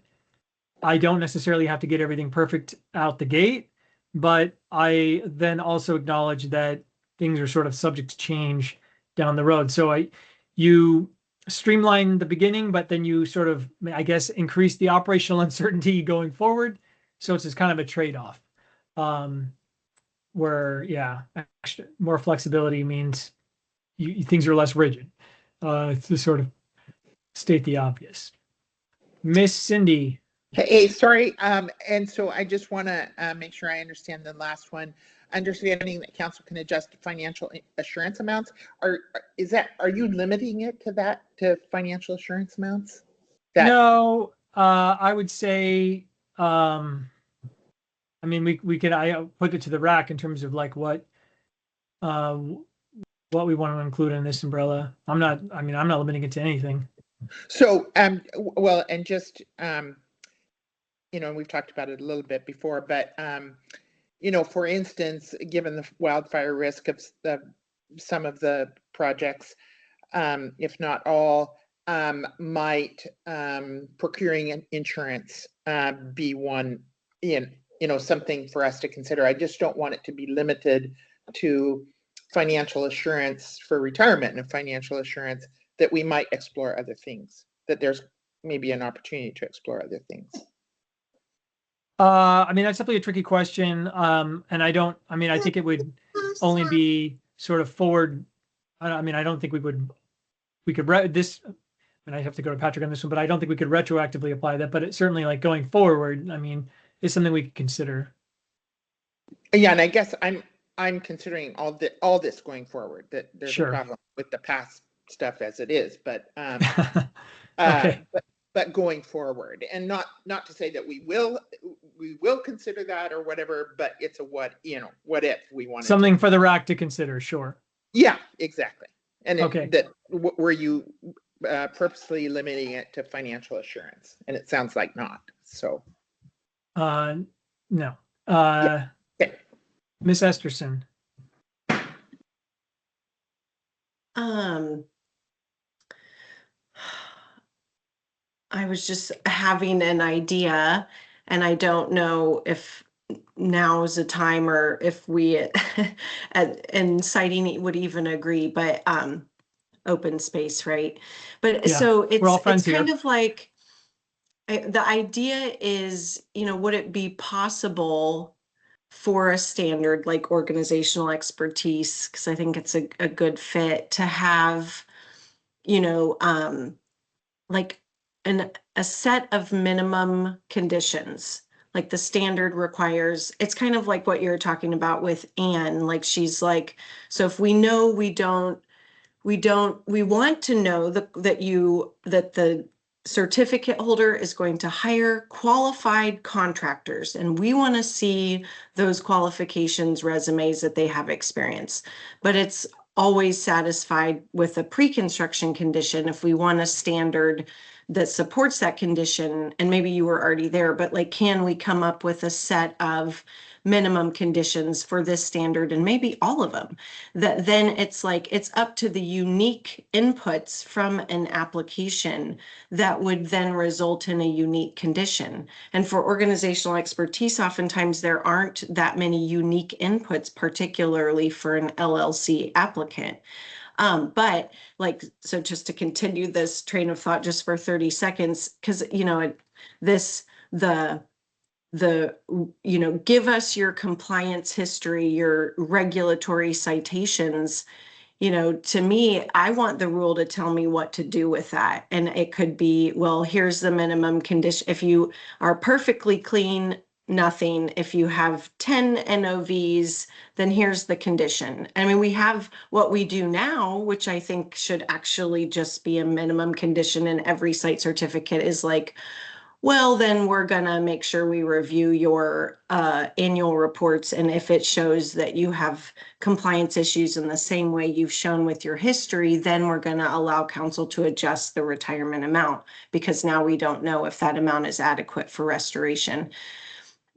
I don't necessarily have to get everything perfect out the gate, but I then also acknowledge that things are sort of subject to change down the road. So you streamline the beginning, but then you sort of, I guess, increase the operational uncertainty going forward. So it's just kind of a trade-off, where, yeah, more flexibility means things are less rigid, to sort of state the obvious. Miss Cindy. Hey, sorry. And so I just want to make sure I understand the last one. Understanding that council can adjust financial assurance amounts. Are you limiting it to that, to financial assurance amounts? No, I would say, I mean, I put it to the rack in terms of like what we want to include in this umbrella. I'm not limiting it to anything. So, well, and just, you know, we've talked about it a little bit before, but, you know, for instance, given the wildfire risk of some of the projects, if not all, might procuring insurance be one, you know, something for us to consider. I just don't want it to be limited to financial assurance for retirement and financial assurance, that we might explore other things, that there's maybe an opportunity to explore other things. I mean, that's definitely a tricky question. And I think it would only be sort of forward. I mean, I don't think we could and I have to go to Patrick on this one, but I don't think we could retroactively apply that, but it's certainly like going forward, I mean, it's something we could consider. Yeah. And I guess I'm considering all this going forward, that there's Sure. a problem with the past stuff as it is, but, Okay. but going forward, and not to say that we will consider that or whatever, but it's a what if we want Something for the rack to consider. Sure. Yeah, exactly. And Okay. were you purposely limiting it to financial assurance? And it sounds like not. So. No. Yeah. Okay. Miss Esterson. I was just having an idea, and I don't know if now is a time or if we and citing would even agree, but open space, right? But Yeah, so we're all friends it's kind here. of like the idea is, you know, would it be possible for a standard like organizational expertise, because I think it's a good fit to have, you know, like a set of minimum conditions, like the standard requires, it's kind of like what you're talking about with Anne, like she's like, so if we know we want to know that the certificate holder is going to hire qualified contractors, and we want to see those qualifications resumes that they have experience. But it's always satisfied with a pre-construction condition if we want a standard that supports that condition. And maybe you were already there, but like, can we come up with a set of minimum conditions for this standard, and maybe all of them, that then it's like it's up to the unique inputs from an application that would then result in a unique condition. And for organizational expertise, oftentimes there aren't that many unique inputs, particularly for an LLC applicant. But like, so just to continue this train of thought just for 30 seconds, because, you know, give us your compliance history, your regulatory citations. You know, to me, I want the rule to tell me what to do with that. And it could be, well, here's the minimum condition. If you are perfectly clean, nothing. If you have 10 NOVs, then here's the condition. I mean, we have what we do now, which I think should actually just be a minimum condition in every site certificate, is like, well, then we're gonna make sure we review your annual reports, and if it shows that you have compliance issues in the same way you've shown with your history, then we're gonna allow council to adjust the retirement amount, because now we don't know if that amount is adequate for restoration.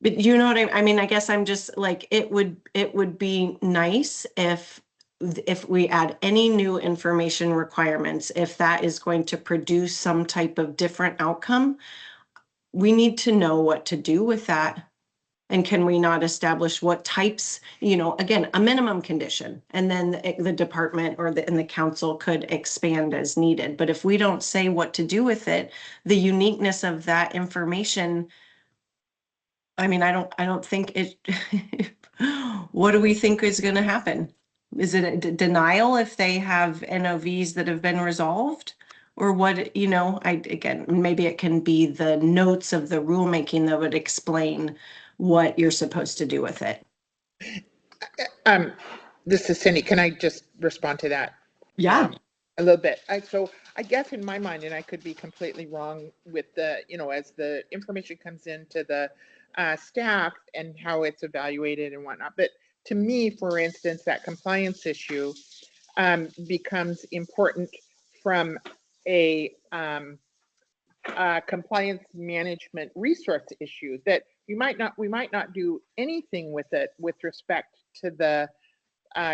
But you know what I mean? I guess I'm just like, it would be nice if we add any new information requirements, if that is going to produce some type of different outcome, we need to know what to do with that. And can we not establish what types, you know, again, a minimum condition, and then the department and the council could expand as needed. But if we don't say what to do with it, the uniqueness of that information, I mean, I don't think it, what do we think is going to happen? Is it a denial if they have NOVs that have been resolved? Or what, you know, again, maybe it can be the notes of the rulemaking that would explain what you're supposed to do with it. This is Cindy. Can I just respond to that? Yeah. A little bit. So I guess in my mind, and I could be completely wrong with the, you know, as the information comes into the staff and how it's evaluated and whatnot. But to me, for instance, that compliance issue becomes important from a compliance management resource issue, that we might not do anything with it with respect to the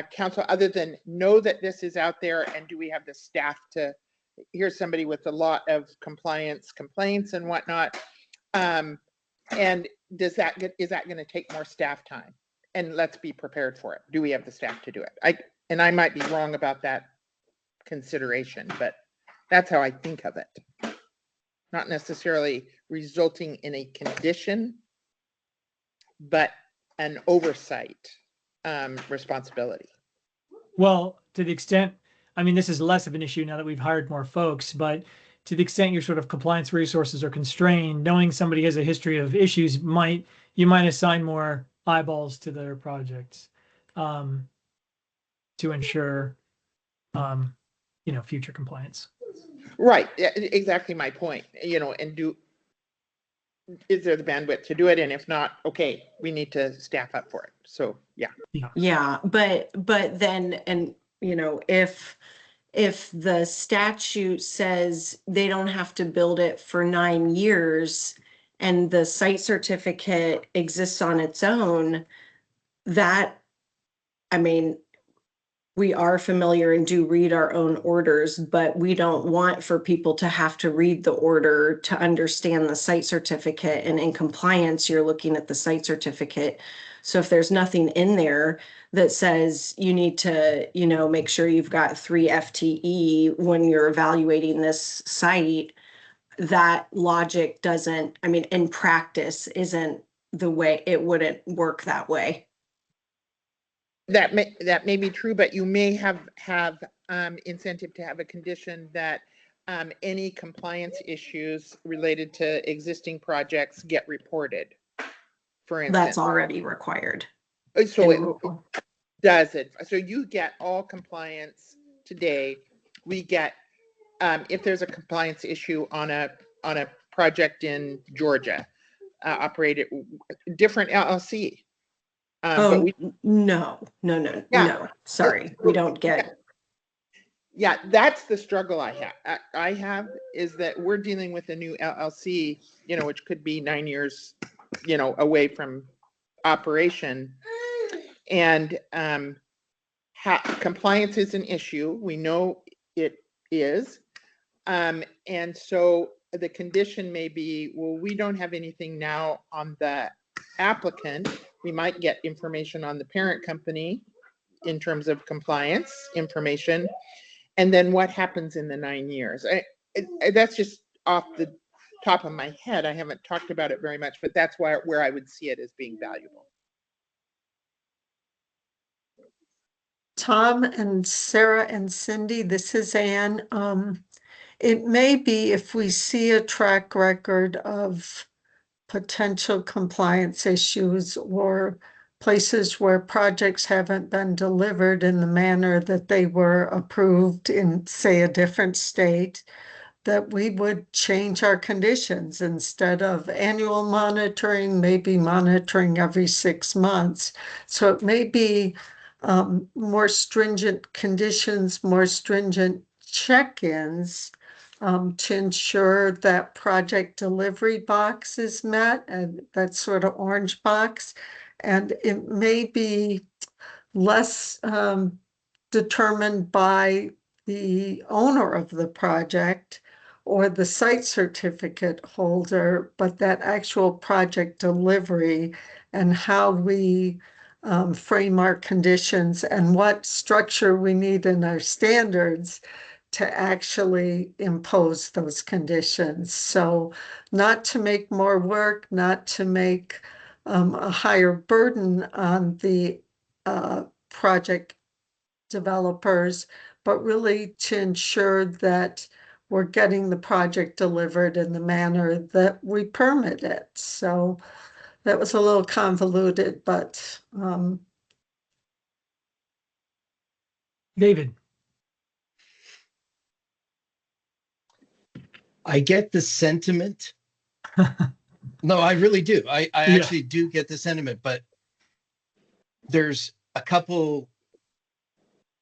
council, other than know that this is out there, and do we have the staff to, here's somebody with a lot of compliance complaints and whatnot, and is that going to take more staff time? And let's be prepared for it. Do we have the staff to do it? I might be wrong about that consideration, but that's how I think of it. Not necessarily resulting in a condition, but an oversight responsibility. Well, to the extent, I mean, this is less of an issue now that we've hired more folks, but to the extent your sort of compliance resources are constrained, knowing somebody has a history of issues you might assign more eyeballs to their projects to ensure future compliance. Right, exactly my point. You know, and is there the bandwidth to do it? And if not, okay, we need to staff up for it. So yeah, but then, and you know, if the statute says they don't have to build it for 9 years, and the site certificate exists on its own, that, I mean, we are familiar and do read our own orders, but we don't want for people to have to read the order to understand the site certificate. And in compliance, you're looking at the site certificate. So if there's nothing in there that says you need to, you know, make sure you've got 3 FTE when you're evaluating this site, that logic doesn't, I mean, in practice isn't the way, it wouldn't work that way. That may be true, but you may have incentive to have a condition that any compliance issues related to existing projects get reported. for instance. That's already required. So in it rural. does it. So you get all compliance today. We get, if there's a compliance issue on a project in Georgia, operated different LLC. But we, no, Yeah. sorry, we don't get. Yeah, that's the struggle I have is that we're dealing with a new LLC, which could be 9 years, away from operation. And compliance is an issue. We know it is. And so the condition may be, well, we don't have anything now on the applicant. We might get information on the parent company in terms of compliance information. And then what happens in the 9 years? That's just off the top of my head. I haven't talked about it very much, but that's where I would see it as being valuable. Tom and Sarah and Cindy, this is Anne. It may be if we see a track record of potential compliance issues or places where projects haven't been delivered in the manner that they were approved in, say, a different state, that we would change our conditions instead of annual monitoring, maybe monitoring every 6 months. So it may be more stringent conditions, more stringent check-ins to ensure that project delivery box is met, and that sort of orange box. And it may be less determined by the owner of the project or the site certificate holder, but that actual project delivery and how we frame our conditions and what structure we need in our standards to actually impose those conditions. So not to make more work, not to make a higher burden on the project developers, but really to ensure that we're getting the project delivered in the manner that we permit it. So that was a little convoluted, but David. I get the sentiment. No, I really do. I actually do get the sentiment, but there's a couple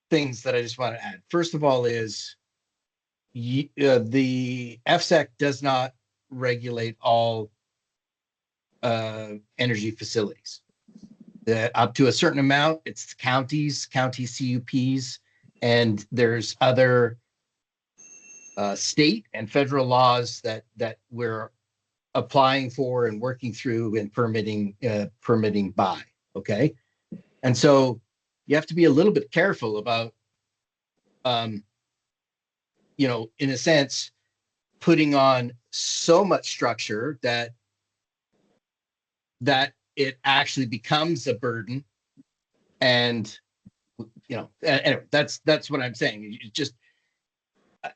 things that I just want to add. First of all is the FSEC does not regulate all energy facilities. Up to a certain amount, it's county CUPs, and there's other state and federal laws that we're applying for and working through and permitting by. Okay, and so you have to be a little bit careful about, in a sense, putting on so much structure that it actually becomes a burden. And anyway, that's what I'm saying. You just,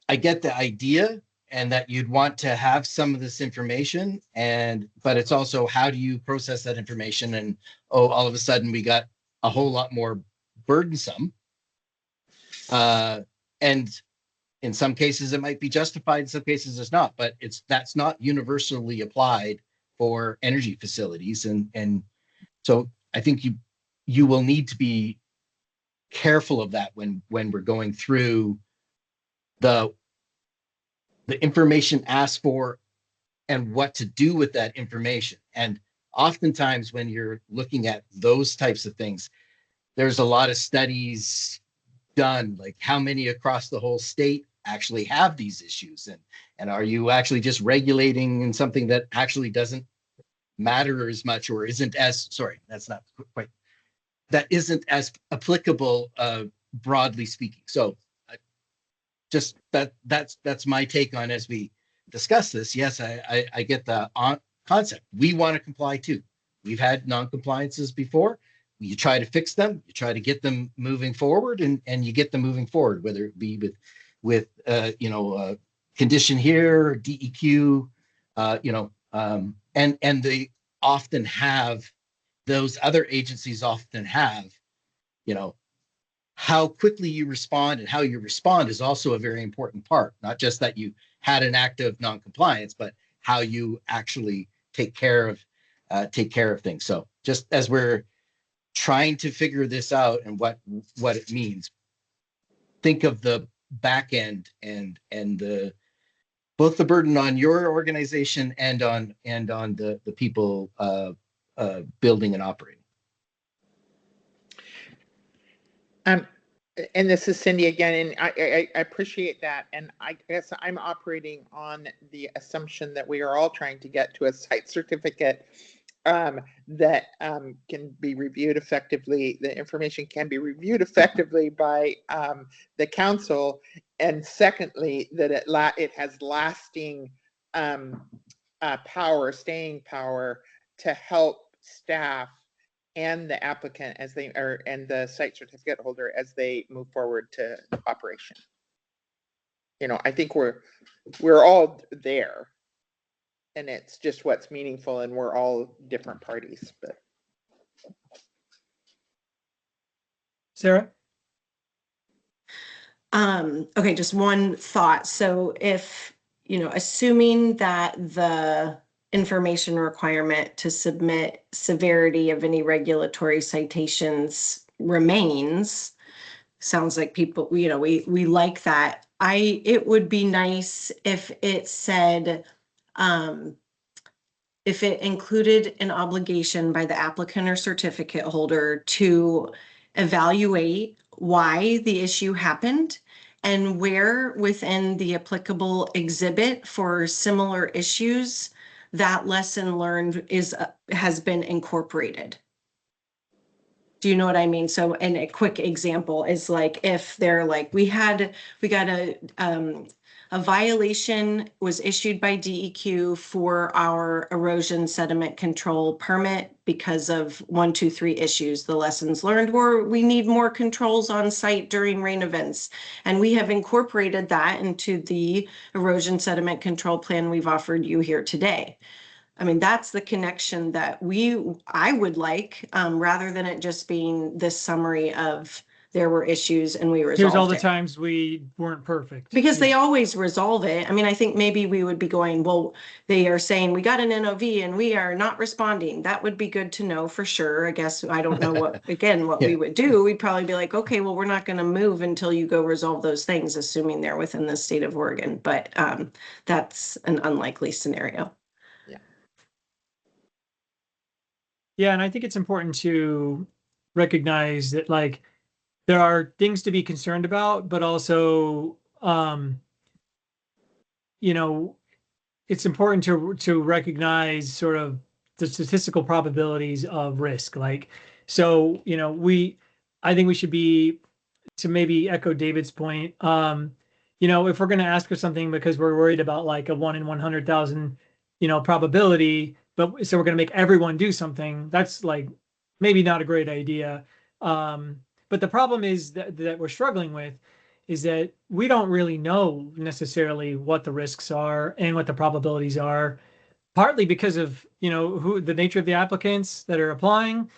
I get the idea and that you'd want to have some of this information, but it's also how do you process that information? And all of a sudden we got a whole lot more burdensome. And in some cases it might be justified, in some cases it's not, but that's not universally applied for energy facilities. And so I think you will need to be careful of that when we're going through the information asked for and what to do with that information. And oftentimes when you're looking at those types of things, there's a lot of studies done, like how many across the whole state actually have these issues, and are you actually just regulating in something that actually doesn't matter as much, or isn't as, sorry, that's not quite, that isn't as applicable broadly speaking. So just that's my take on as we discuss this. Yes, I get the concept. We want to comply too. We've had non-compliances before. You try to fix them, you try to get them moving forward, and you get them moving forward, whether it be with condition here, DEQ, and they often have those other agencies often have, how quickly you respond and how you respond is also a very important part. Not just that you had an act of noncompliance, but how you actually take care of things. So just as we're trying to figure this out and what it means, think of the back end and the both the burden on your organization and on the people building and operating. And this is Cindy again, and I appreciate that. And I guess I'm operating on the assumption that we are all trying to get to a site certificate that can be reviewed effectively. The information can be reviewed effectively by the council, and secondly, that it has lasting power, staying power to help staff and the applicant and the site certificate holder as they move forward to operation. I think we're all there, and it's just what's meaningful, and we're all different parties. But Sarah? Okay, just one thought. So if, assuming that the information requirement to submit severity of any regulatory citations remains, sounds like people, we like that. It would be nice if it said, if it included an obligation by the applicant or certificate holder to evaluate why the issue happened and where within the applicable exhibit for similar issues that lesson learned has been incorporated. Do you know what I mean? So, and a quick example is like, if they're like, we got a violation was issued by DEQ for our erosion sediment control permit because of 1, 2, 3 issues. The lessons learned were we need more controls on site during rain events. And we have incorporated that into the erosion sediment control plan we've offered you here today. I mean, that's the connection that I would like, rather than it just being this summary of there were issues and we resolved it. Here's all the times we weren't perfect. Because they always resolve it. I mean, I think maybe we would be going, well, they are saying we got an NOV and we are not responding. That would be good to know for sure. I guess I don't know what we would do. We'd probably be like, okay, well, we're not going to move until you go resolve those things, assuming they're within the state of Oregon. But that's an unlikely scenario. Yeah, and I think it's important to recognize that, like, there are things to be concerned about, but also, it's important to recognize sort of the statistical probabilities of risk. Like, so, I think we should be, to maybe echo David's point, if we're going to ask for something because we're worried about like a 1 in 100,000, probability, but so we're going to make everyone do something, that's like maybe not a great idea. But the problem is that we're struggling with is that we don't really know necessarily what the risks are and what the probabilities are, partly because of, who the nature of the applicants that are applying,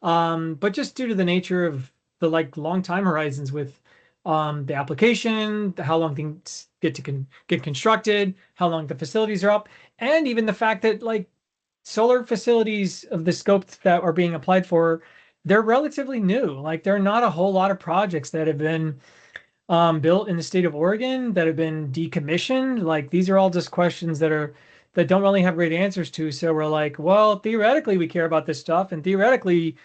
but just due to the nature of the long time horizons with the application, how long things get constructed, how long the facilities are up, and even the fact that solar facilities of the scope that are being applied for, they're relatively new. Like, there are not a whole lot of projects that have been built in the state of Oregon that have been decommissioned. Like, these are all just questions that don't really have great answers to. So we're like, well, theoretically we care about this stuff, and theoretically,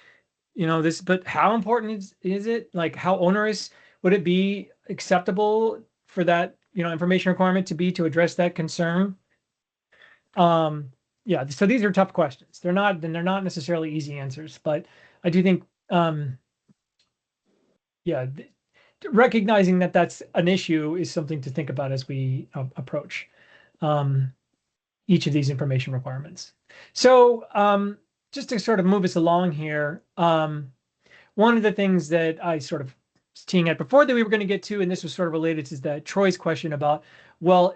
but how important is it? Like, how onerous would it be acceptable for that, information requirement to address that concern? Yeah, so these are tough questions. They're not necessarily easy answers, but I do think, recognizing that that's an issue is something to think about as we approach each of these information requirements. So just to sort of move us along here, one of the things that I sort of was teeing at before that we were going to get to, and this was sort of related to that Troy's question about, well,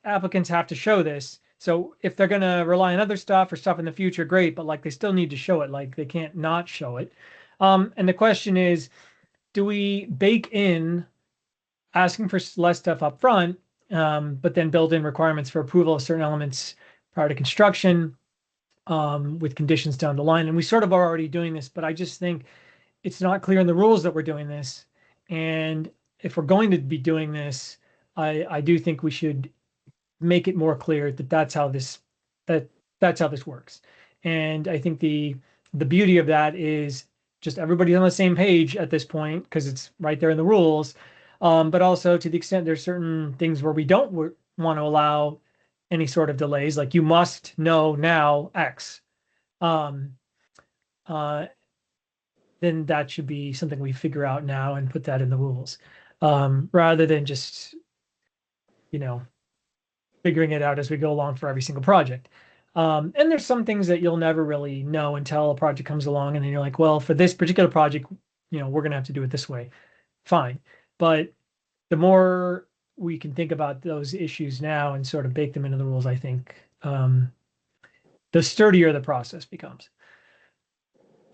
applicants have to show this. So if they're going to rely on other stuff or stuff in the future, great, but like they still need to show it. Like they can't not show it. And the question is, do we bake in asking for less stuff up front, but then build in requirements for approval of certain elements prior to construction, with conditions down the line? And we sort of are already doing this, but I just think it's not clear in the rules that we're doing this. And if we're going to be doing this, I do think we should make it more clear that that's how this works. And I think the beauty of that is just everybody's on the same page at this point because it's right there in the rules. But also to the extent there's certain things where we don't want to allow any sort of delays, like you must know now X. Um, uh, then that should be something we figure out now and put that in the rules, rather than just, figuring it out as we go along for every single project. And there's some things that you'll never really know until a project comes along, and then you're like, well, for this particular project, we're going to have to do it this way. Fine. But the more we can think about those issues now and sort of bake them into the rules, I think, the sturdier the process becomes.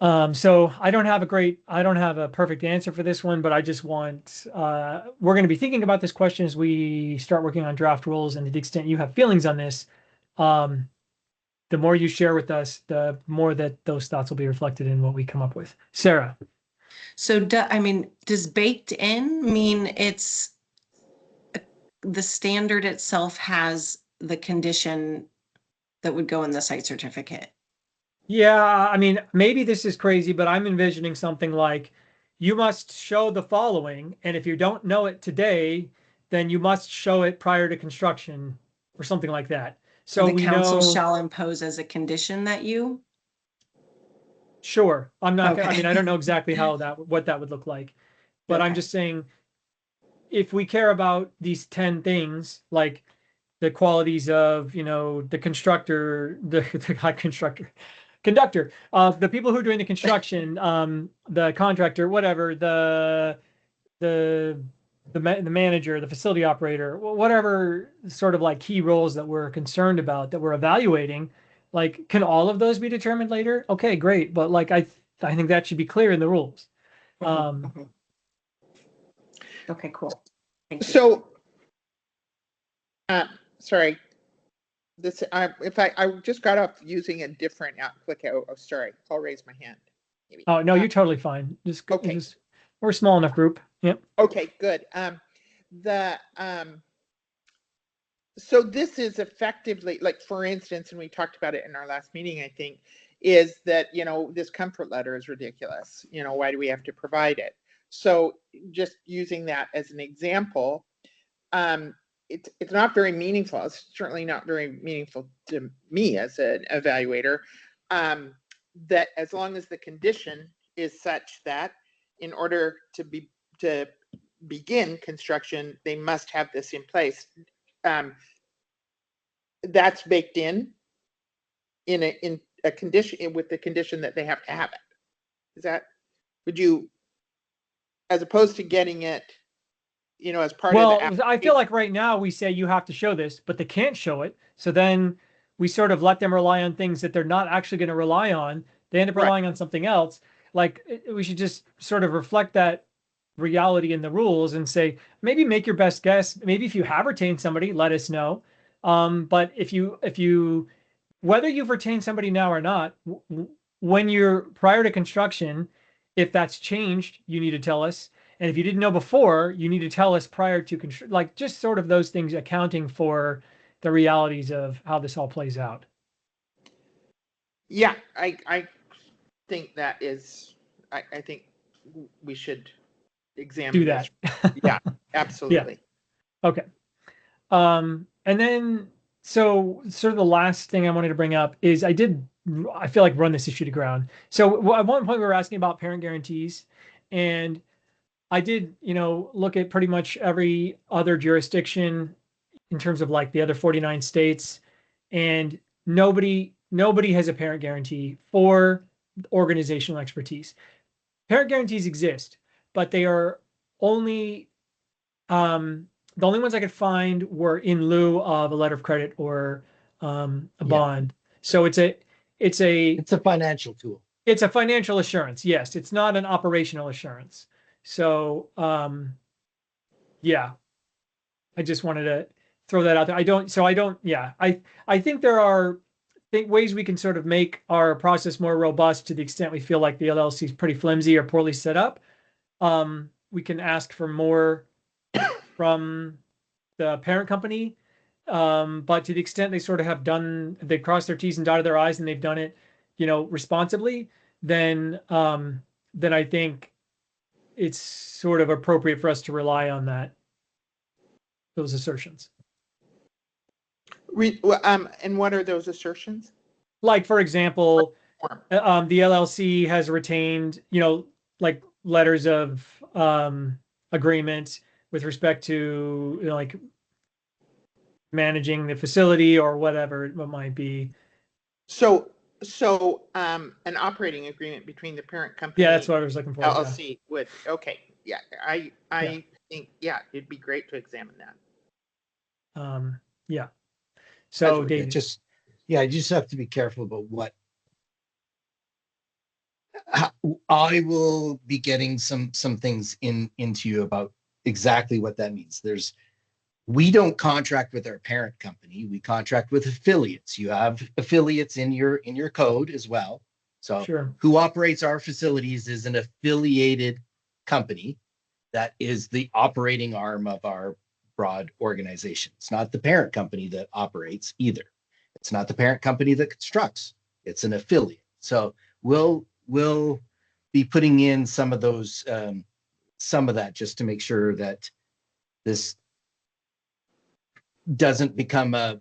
So I don't have a perfect answer for this one, but I just want, we're going to be thinking about this question as we start working on draft rules. And to the extent you have feelings on this, the more you share with us, the more that those thoughts will be reflected in what we come up with. Sarah. So, does baked in mean it's the standard itself has the condition that would go in the site certificate? Yeah, maybe this is crazy, but I'm envisioning something like you must show the following, and if you don't know it today, then you must show it prior to construction or something like that. So the council shall impose as a condition that you. Sure. I'm not, Okay. I don't know exactly what that would look like, but I'm Okay. just saying, if we care about these 10 things, like the qualities of, the constructor, the constructor, conductor, the people who are doing the construction, the contractor, whatever, the manager, the facility operator, whatever sort of like key roles that we're concerned about, that we're evaluating, like, can all of those be determined later? Okay, great. But like, I think that should be clear in the rules. Okay, cool. Thank you. So, sorry, I just got off using a different app. Sorry, I'll raise my hand. Maybe. Oh no, you're totally fine. Okay. We're a small enough group. Yep. Okay, good. So this is effectively, like, for instance, and we talked about it in our last meeting, I think, is that, this comfort letter is ridiculous. Why do we have to provide it? So just using that as an example, it's not very meaningful. It's certainly not very meaningful to me as an evaluator, that as long as the condition is such that in order to begin construction, they must have this in place. That's baked in a condition, with the condition that they have to have it. Would you, as opposed to getting it, as part of the application? I feel like right now we say you have to show this, but they can't show it. So then we sort of let them rely on things that they're not actually going to rely on. They end up relying on something else. Like, we should just sort of reflect that reality in the rules and say, maybe make your best guess. Maybe if you have retained somebody, let us know. But if you, whether you've retained somebody now or not, when you're prior to construction, if that's changed, you need to tell us. And if you didn't know before, you need to tell us prior to construction, like just sort of those things, accounting for the realities of how this all plays out. Yeah, I think that is, I think we should examine do that. Yeah, absolutely. Yeah. Okay. And then, so sort of the last thing I wanted to bring up is I feel like run this issue to ground. So at one point we were asking about parent guarantees, and I did, look at pretty much every other jurisdiction in terms of like the other 49 states, and nobody has a parent guarantee for organizational expertise. Parent guarantees exist, but they are only, the only ones I could find were in lieu of a letter of credit or a bond. So it's a It's a financial tool. it's a financial assurance. Yes, it's not an operational assurance. So yeah, I just wanted to throw that out there. Yeah, I think there are ways we can sort of make our process more robust to the extent we feel like the LLC is pretty flimsy or poorly set up. We can ask for more from the parent company. But to the extent they sort of they've crossed their T's and dotted their I's and they've done it, responsibly, then I think it's sort of appropriate for us to rely on those assertions. And what are those assertions? Like, for example, the LLC has retained, like letters of agreement with respect to, like managing the facility or whatever it might be. So an operating agreement between the parent company. Yeah, that's what I was looking for. LLC would, okay. Yeah, I think, it'd be great to examine that. Yeah. So David, you just have to be careful about I will be getting some things into you about exactly what that means. We don't contract with our parent company. We contract with affiliates. You have affiliates in your code as well. So sure. Who operates our facilities is an affiliated company that is the operating arm of our broad organization. It's not the parent company that operates either. It's not the parent company that constructs. It's an affiliate. So we'll be putting in some of those, some of that, just to make sure that this doesn't become it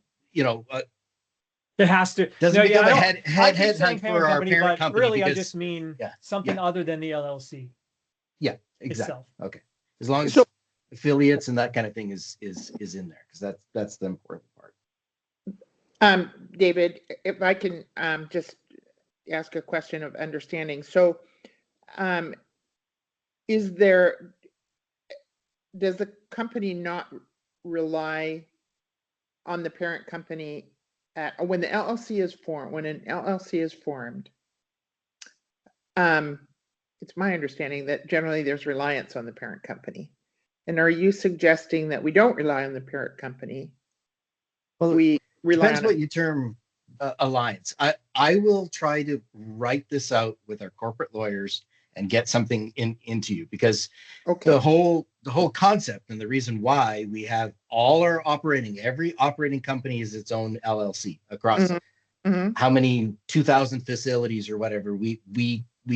has to doesn't become a head hunt for our parent company. Really, I just mean something other than the LLC. Yeah, exactly. Itself. Okay, as long as affiliates and that kind of thing is in there, because that's the important part. David, if I can just ask a question of understanding. So, does the company not rely on the parent company when the LLC is formed? When an LLC is formed, it's my understanding that generally there's reliance on the parent company. And are you suggesting that we don't rely on the parent company? Well, we rely depends on what you term alliance. I will try to write this out with our corporate lawyers and get something into you, because the whole concept and the reason why we have every operating company is its own LLC across how many 2,000 facilities or whatever we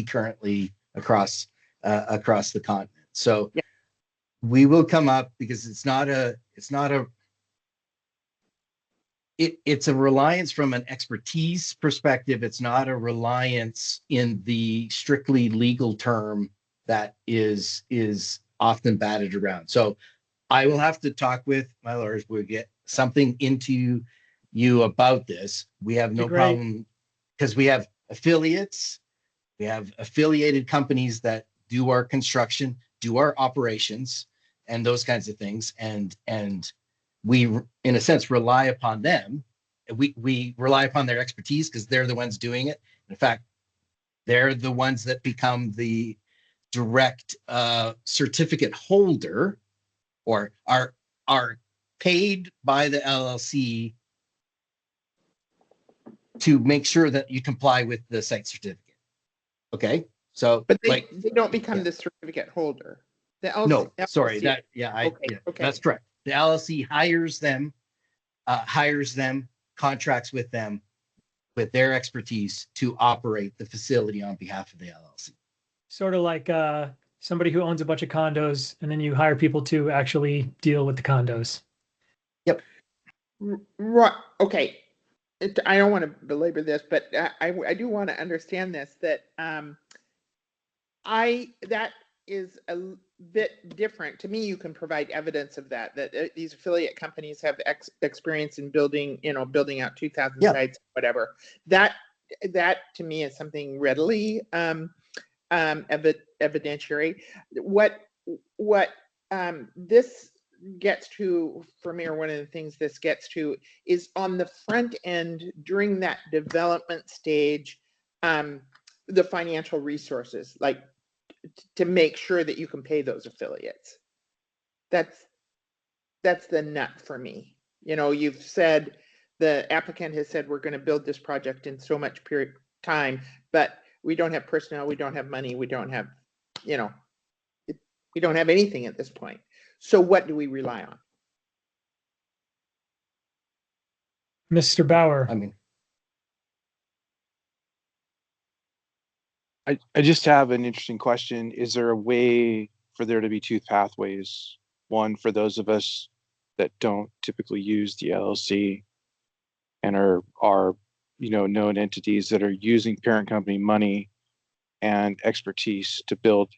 currently across the continent. So we will come up, because it's a reliance from an expertise perspective. It's not a reliance in the strictly legal term that is often batted around. So I will have to talk with my lawyers. We'll get something into you about this. We have no problem, because we have affiliates. We have affiliated companies that do our construction, do our operations, and those kinds of things. And we, in a sense, rely upon them. We rely upon their expertise, because they're the ones doing it. In fact, they're the ones that become the direct certificate holder, or are paid by the LLC to make sure that you comply with the site certificate. Okay, so but they don't become the certificate holder. The LLC, sorry, that's correct. The LLC hires them, contracts with them, with their expertise to operate the facility on behalf of the LLC. Sort of like somebody who owns a bunch of condos, and then you hire people to actually deal with the condos. Yep. Right. Okay. I don't want to belabor this, but I do want to understand this, that that is a bit different. To me, you can provide evidence of that these affiliate companies have experience in building out 2,000 sites, whatever. That to me is something readily evidentiary. What this gets to, for me, or one of the things this gets to, is on the front end during that development stage, the financial resources, like to make sure that you can pay those affiliates. That's the nut for me. You know, you've said, the applicant has said, we're going to build this project in so much period time, but we don't have personnel, we don't have money, we don't have, you know, we don't have anything at this point. So what do we rely on? Mr. Bauer. I mean, I just have an interesting question. Is there a way for there to be two pathways? One for those of us that don't typically use the LLC and are you know, known entities that are using parent company money and expertise to build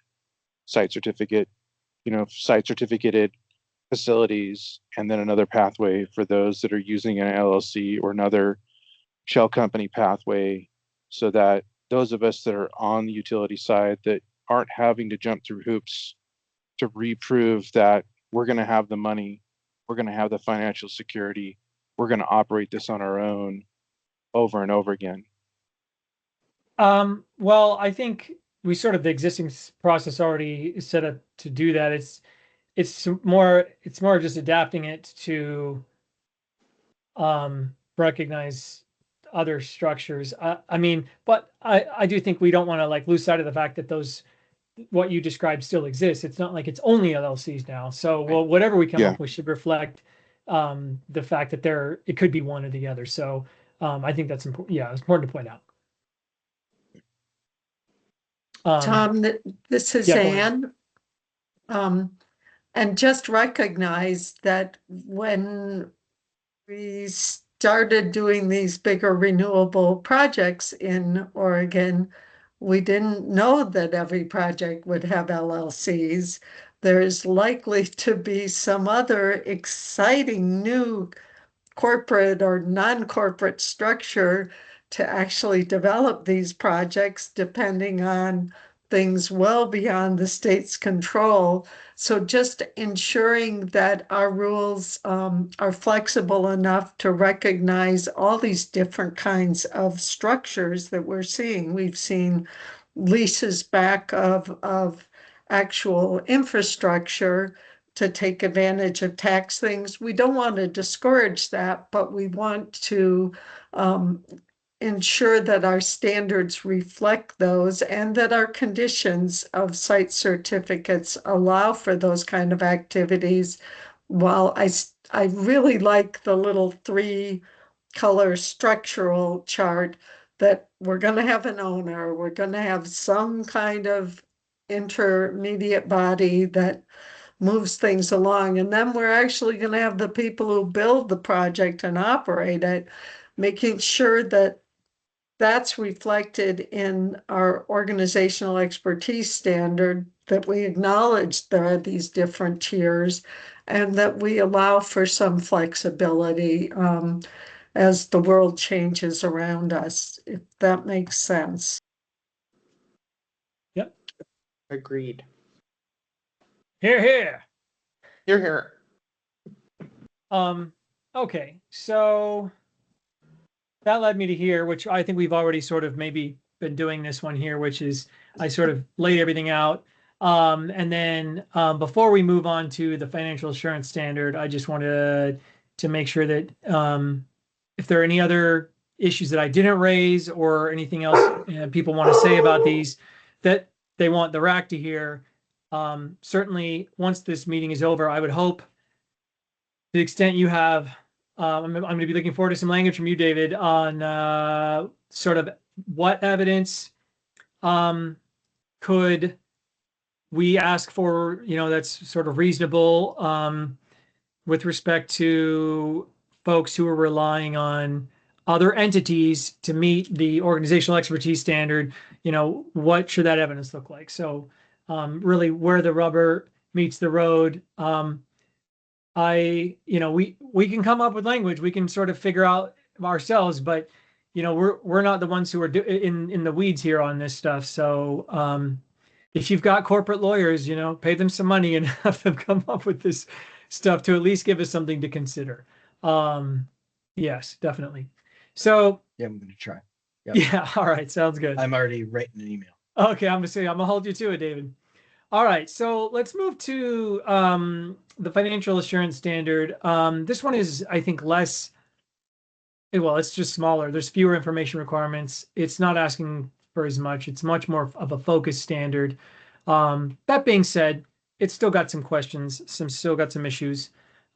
site certificated facilities, and then another pathway for those that are using an LLC or another shell company pathway, so that those of us that are on the utility side that aren't having to jump through hoops to reprove that we're going to have the money, we're going to have the financial security, we're going to operate this on our own over and over again. Well, I think we sort of, the existing process already is set up to do that. It's more just adapting it to recognize other structures. I mean, but I do think we don't want to like lose sight of the fact that those, what you described, still exists. It's not like it's only LLCs now. So well, whatever we come up with should reflect the fact that it could be one or the other. So I think that's important. Yeah, it's important to point out. Tom, this is yeah, go ahead. Ann. And just recognize that when we started doing these bigger renewable projects in Oregon, we didn't know that every project would have LLCs. There's likely to be some other exciting new corporate or non-corporate structure to actually develop these projects, depending on things well beyond the state's control. So just ensuring that our rules are flexible enough to recognize all these different kinds of structures that we're seeing. We've seen leases back of actual infrastructure to take advantage of tax things. We don't want to discourage that, but we want to ensure that our standards reflect those and that our conditions of site certificates allow for those kind of activities. While I really like the little 3-color structural chart that we're going to have an owner, we're going to have some kind of intermediate body that moves things along. And then we're actually going to have the people who build the project and operate it, making sure that that's reflected in our organizational expertise standard, that we acknowledge there are these different tiers and that we allow for some flexibility as the world changes around us, if that makes sense. Yep. Agreed. Here, here. You're here. Okay, so that led me to here, which I think we've already sort of maybe been doing this one here, which is I sort of laid everything out. And then before we move on to the financial assurance standard, I just wanted to make sure that if there are any other issues that I didn't raise or anything else people want to say about these that they want the RAC to hear, certainly once this meeting is over, I would hope, to the extent you have, I'm going to be looking forward to some language from you, David, on sort of what evidence could we ask for, that's sort of reasonable with respect to folks who are relying on other entities to meet the organizational expertise standard. What should that evidence look like? So really where the rubber meets the road. We can come up with language, we can sort of figure out ourselves, but we're not the ones who are in the weeds here on this stuff. So if you've got corporate lawyers, pay them some money and have them come up with this stuff to at least give us something to consider. Yes, definitely. So Yeah, I'm gonna try. Yep. yeah, all right, sounds good. I'm already writing an email. Okay, I'm gonna hold you to it, David. All right, so let's move to the financial assurance standard. This one is, I think, less. Well, it's just smaller. There's fewer information requirements. It's not asking for as much. It's much more of a focused standard. That being said, it's still got some questions, still got some issues.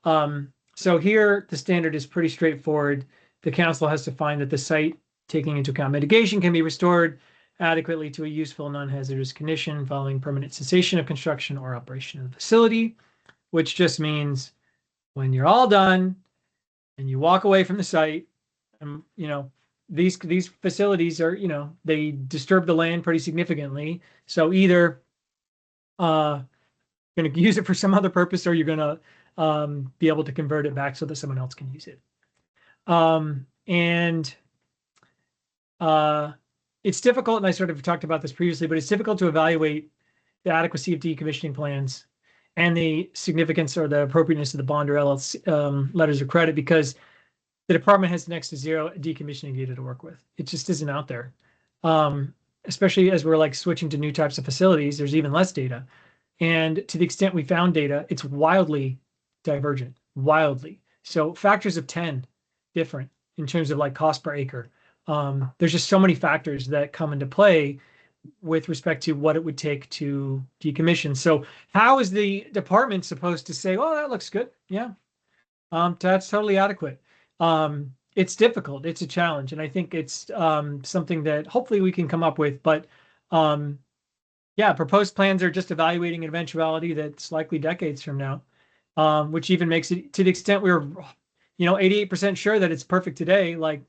So here the standard is pretty straightforward. The council has to find that the site, taking into account mitigation, can be restored adequately to a useful non-hazardous condition following permanent cessation of construction or operation of the facility, which just means when you're all done and you walk away from the site, and these facilities are, they disturb the land pretty significantly. So either going to use it for some other purpose, or you're going to be able to convert it back so that someone else can use it. And it's difficult, and I sort of talked about this previously, but it's difficult to evaluate the adequacy of decommissioning plans and the significance or the appropriateness of the bond or LLC letters of credit, because the department has next to zero decommissioning data to work with. It just isn't out there. Especially as we're like switching to new types of facilities, there's even less data. And to the extent we found data, it's wildly divergent, wildly. So factors of 10 different in terms of like cost per acre. There's just so many factors that come into play with respect to what it would take to decommission. So how is the department supposed to say, oh, that looks good? Yeah, that's totally adequate. It's difficult. It's a challenge. And I think it's something that hopefully we can come up with. But yeah, proposed plans are just evaluating an eventuality that's likely decades from now, which even makes it, to the extent we're, 88% sure that it's perfect today, like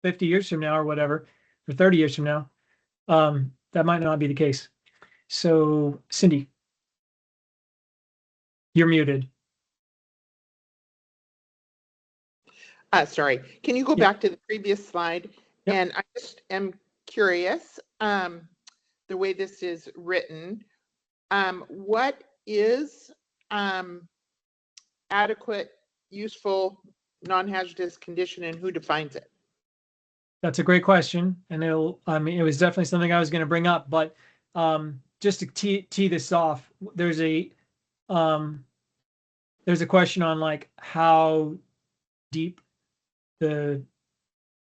50 years from now or whatever, or 30 years from now, that might not be the case. So, Cindy, you're muted. Sorry, can you go back to the previous slide? Yep. And I just am curious, the way this is written, what is adequate, useful, non-hazardous condition, and who defines it? That's a great question, and it was definitely something I was going to bring up. But just to tee this off, there's a question on like how deep the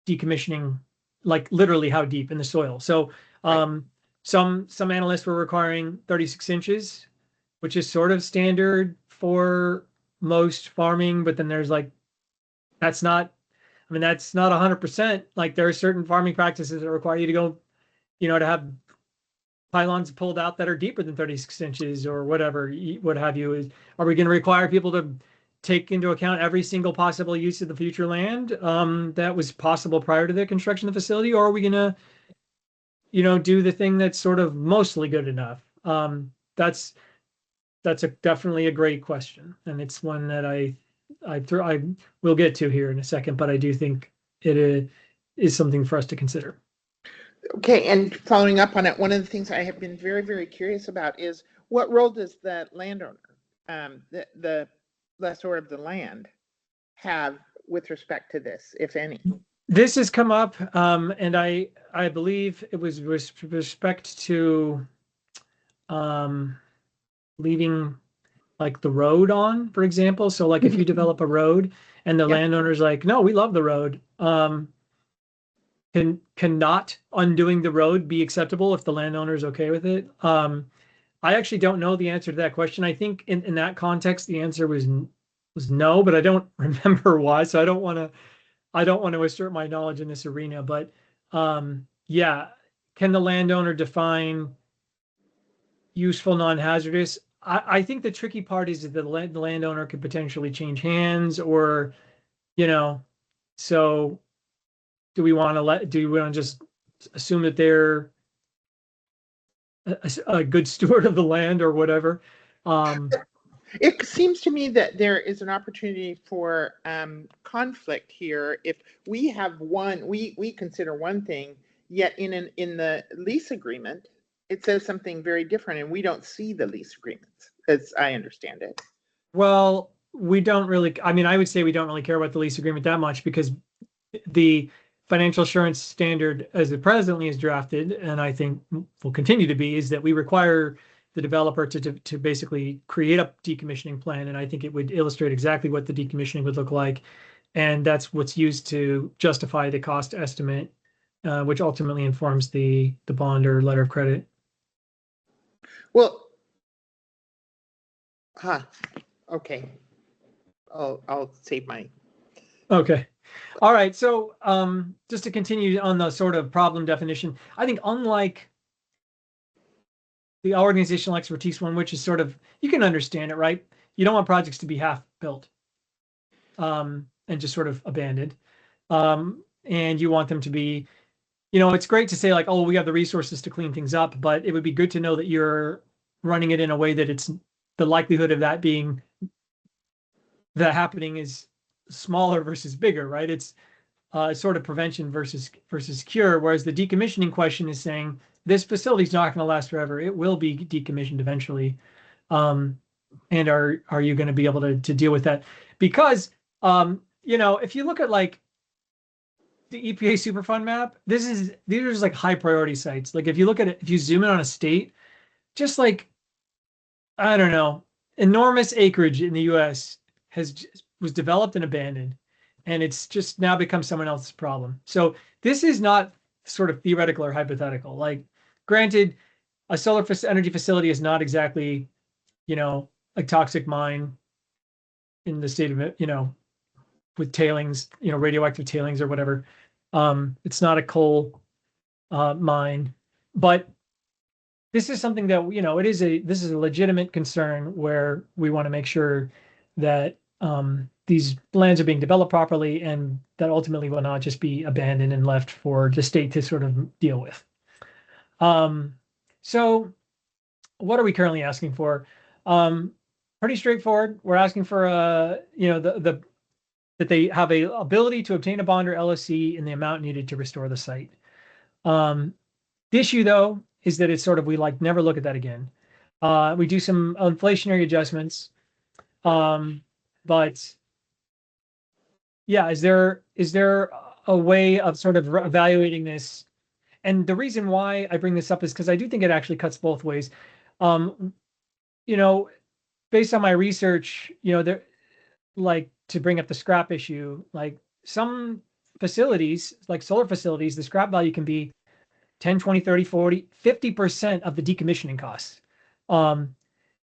decommissioning, like literally how deep in the soil. So some analysts were requiring 36 inches, which is sort of standard for most farming, but then there's like that's not 100%. Like there are certain farming practices that require you to go, to have pylons pulled out that are deeper than 36 inches or whatever, what have you. Are we going to require people to take into account every single possible use of the future land that was possible prior to the construction of the facility? Or are we going to, do the thing that's sort of mostly good enough? That's definitely a great question. And it's one that I will get to here in a second, but I do think it is something for us to consider. Okay, and following up on it, one of the things I have been very, very curious about is what role does the landowner, the lessor of the land, have with respect to this, if any? This has come up, and I believe it was with respect to leaving like the road on, for example. So like if you develop a road and the landowner's like, no, we love the road, cannot undoing the road be acceptable if the landowner is okay with it? I actually don't know the answer to that question. I think in that context, the answer was no, but I don't remember why. So I don't want to assert my knowledge in this arena, but yeah, can the landowner define useful non-hazardous? I think the tricky part is that the landowner could potentially change hands, or, so do we want to just assume that they're a good steward of the land or whatever? It seems to me that there is an opportunity for conflict here. If we have we consider one thing, yet in the lease agreement, it says something very different, and we don't see the lease agreements, as I understand it. Well, we don't really, I mean, I would say we don't really care about the lease agreement that much because the financial assurance standard as it presently is drafted, and I think will continue to be, is that we require the developer to basically create a decommissioning plan. And I think it would illustrate exactly what the decommissioning would look like. And that's what's used to justify the cost estimate, which ultimately informs the bond or letter of credit. Well, okay. I'll save my. Okay. All right. So just to continue on the sort of problem definition, I think unlike the organizational expertise one, which is sort of, you can understand it, right? You don't want projects to be half built and just sort of abandoned. And you want them to be, it's great to say like, oh, we have the resources to clean things up, but it would be good to know that you're running it in a way that it's the likelihood of that happening is smaller versus bigger, right? It's sort of prevention versus cure. Whereas the decommissioning question is saying this facility is not going to last forever. It will be decommissioned eventually. And are you going to be able to deal with that? Because if you look at like the EPA Superfund map, these are just like high priority sites. Like if you look at it, if you zoom in on a state, just like I don't know, enormous acreage in the U.S. was developed and abandoned, and it's just now become someone else's problem. So this is not sort of theoretical or hypothetical. Like, granted, a solar energy facility is not exactly, a toxic mine in the state of it, with tailings, radioactive tailings or whatever. It's not a coal mine, but this is something that this is a legitimate concern where we want to make sure that these lands are being developed properly and that ultimately will not just be abandoned and left for the state to sort of deal with. So what are we currently asking for? Pretty straightforward. We're asking for that they have a ability to obtain a bond or LOC in the amount needed to restore the site. The issue though is that it's sort of, we like never look at that again. We do some inflationary adjustments. But yeah, is there a way of sort of evaluating this? And the reason why I bring this up is because I do think it actually cuts both ways. Based on my research, there, like, to bring up the scrap issue, like some facilities, like solar facilities, the scrap value can be 10, 20, 30, 40, 50% of the decommissioning costs.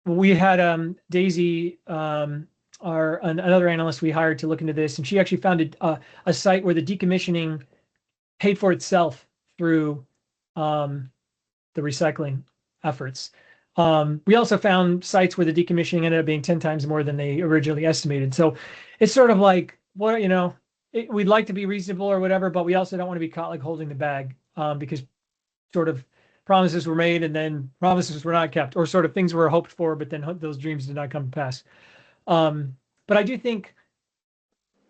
We had Daisy, another analyst we hired to look into this, and she actually found a site where the decommissioning paid for itself through the recycling efforts. We also found sites where the decommissioning ended up being 10 times more than they originally estimated. So it's sort of like, we'd like to be reasonable or whatever, but we also don't want to be caught like holding the bag because sort of promises were made and then promises were not kept, or sort of things were hoped for, but then those dreams did not come to pass. But I do think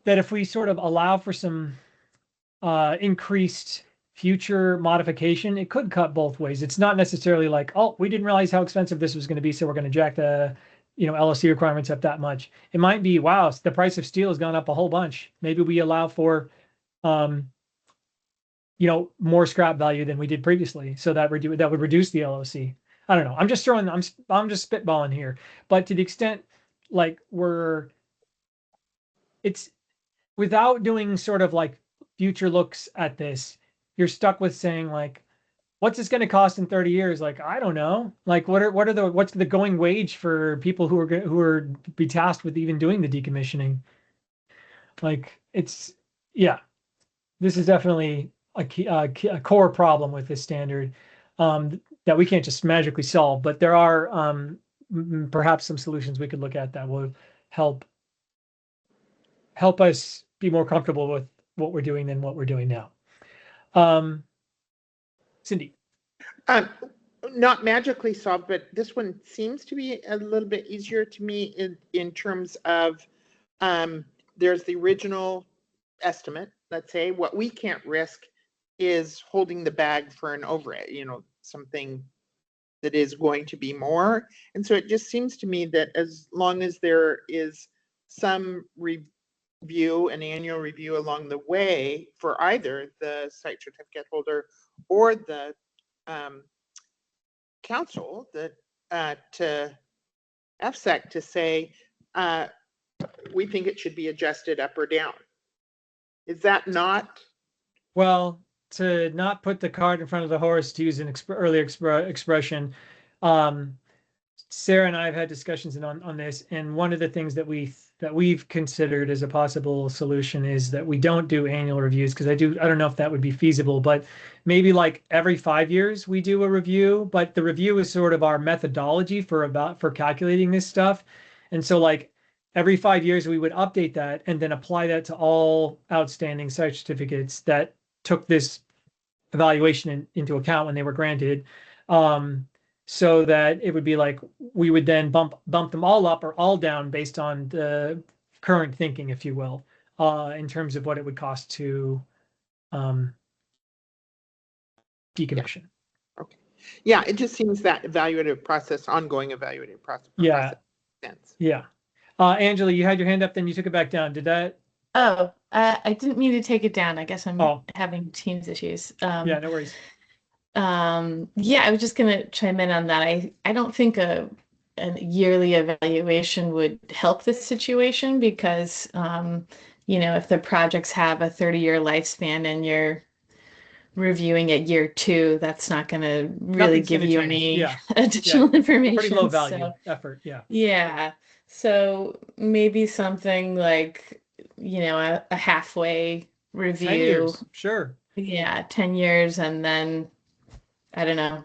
that if we sort of allow for some increased future modification, it could cut both ways. It's not necessarily like, oh, we didn't realize how expensive this was going to be, so we're going to jack the LLC requirements up that much. It might be, wow, the price of steel has gone up a whole bunch. Maybe we allow for more scrap value than we did previously, so that would reduce the LOC. I don't know. I'm just spitballing here, but to the extent like it's without doing sort of like future looks at this, you're stuck with saying like, what's this going to cost in 30 years? Like, I don't know. Like, what's the going wage for people who are be tasked with even doing the decommissioning? Like, this is definitely a core problem with this standard that we can't just magically solve, but there are perhaps some solutions we could look at that will help us be more comfortable with what we're doing than what we're doing now. Cindy. Not magically solved, but this one seems to be a little bit easier to me in terms of there's the original estimate. Let's say what we can't risk is holding the bag for an overhead, something that is going to be more. And so it just seems to me that as long as there is some review, an annual review along the way for either the site certificate holder or the council, to FSEC to say, we think it should be adjusted up or down. Is that not? Well, to not put the cart in front of the horse, to use an earlier expression, Sarah and I have had discussions on this, and one of the things that we've considered as a possible solution is that we don't do annual reviews, because I don't know if that would be feasible, but maybe like every 5 years we do a review, but the review is sort of our methodology for calculating this stuff. And so like every 5 years we would update that and then apply that to all outstanding site certificates that took this evaluation into account when they were granted. So that it would be like we would then bump them all up or all down based on the current thinking, if you will, in terms of what it would cost to decommission. Okay. Yeah, it just seems that evaluative process, ongoing evaluative process. Yeah. Sense. Yeah. Angela, you had your hand up, then you took it back down. Did that? Oh, I didn't mean to take it down. I guess I'm Oh. having Teams issues. Yeah, no worries. Yeah, I was just gonna chime in on that. I don't think a yearly evaluation would help this situation because if the projects have a 30-year lifespan and you're reviewing at year 2, that's not gonna really Nothing's give gonna you change. any Yeah. additional information. Pretty low value So, effort. Yeah. yeah. So maybe something like, a halfway 10 review. years. Sure. Yeah, 10 years, and then I don't know.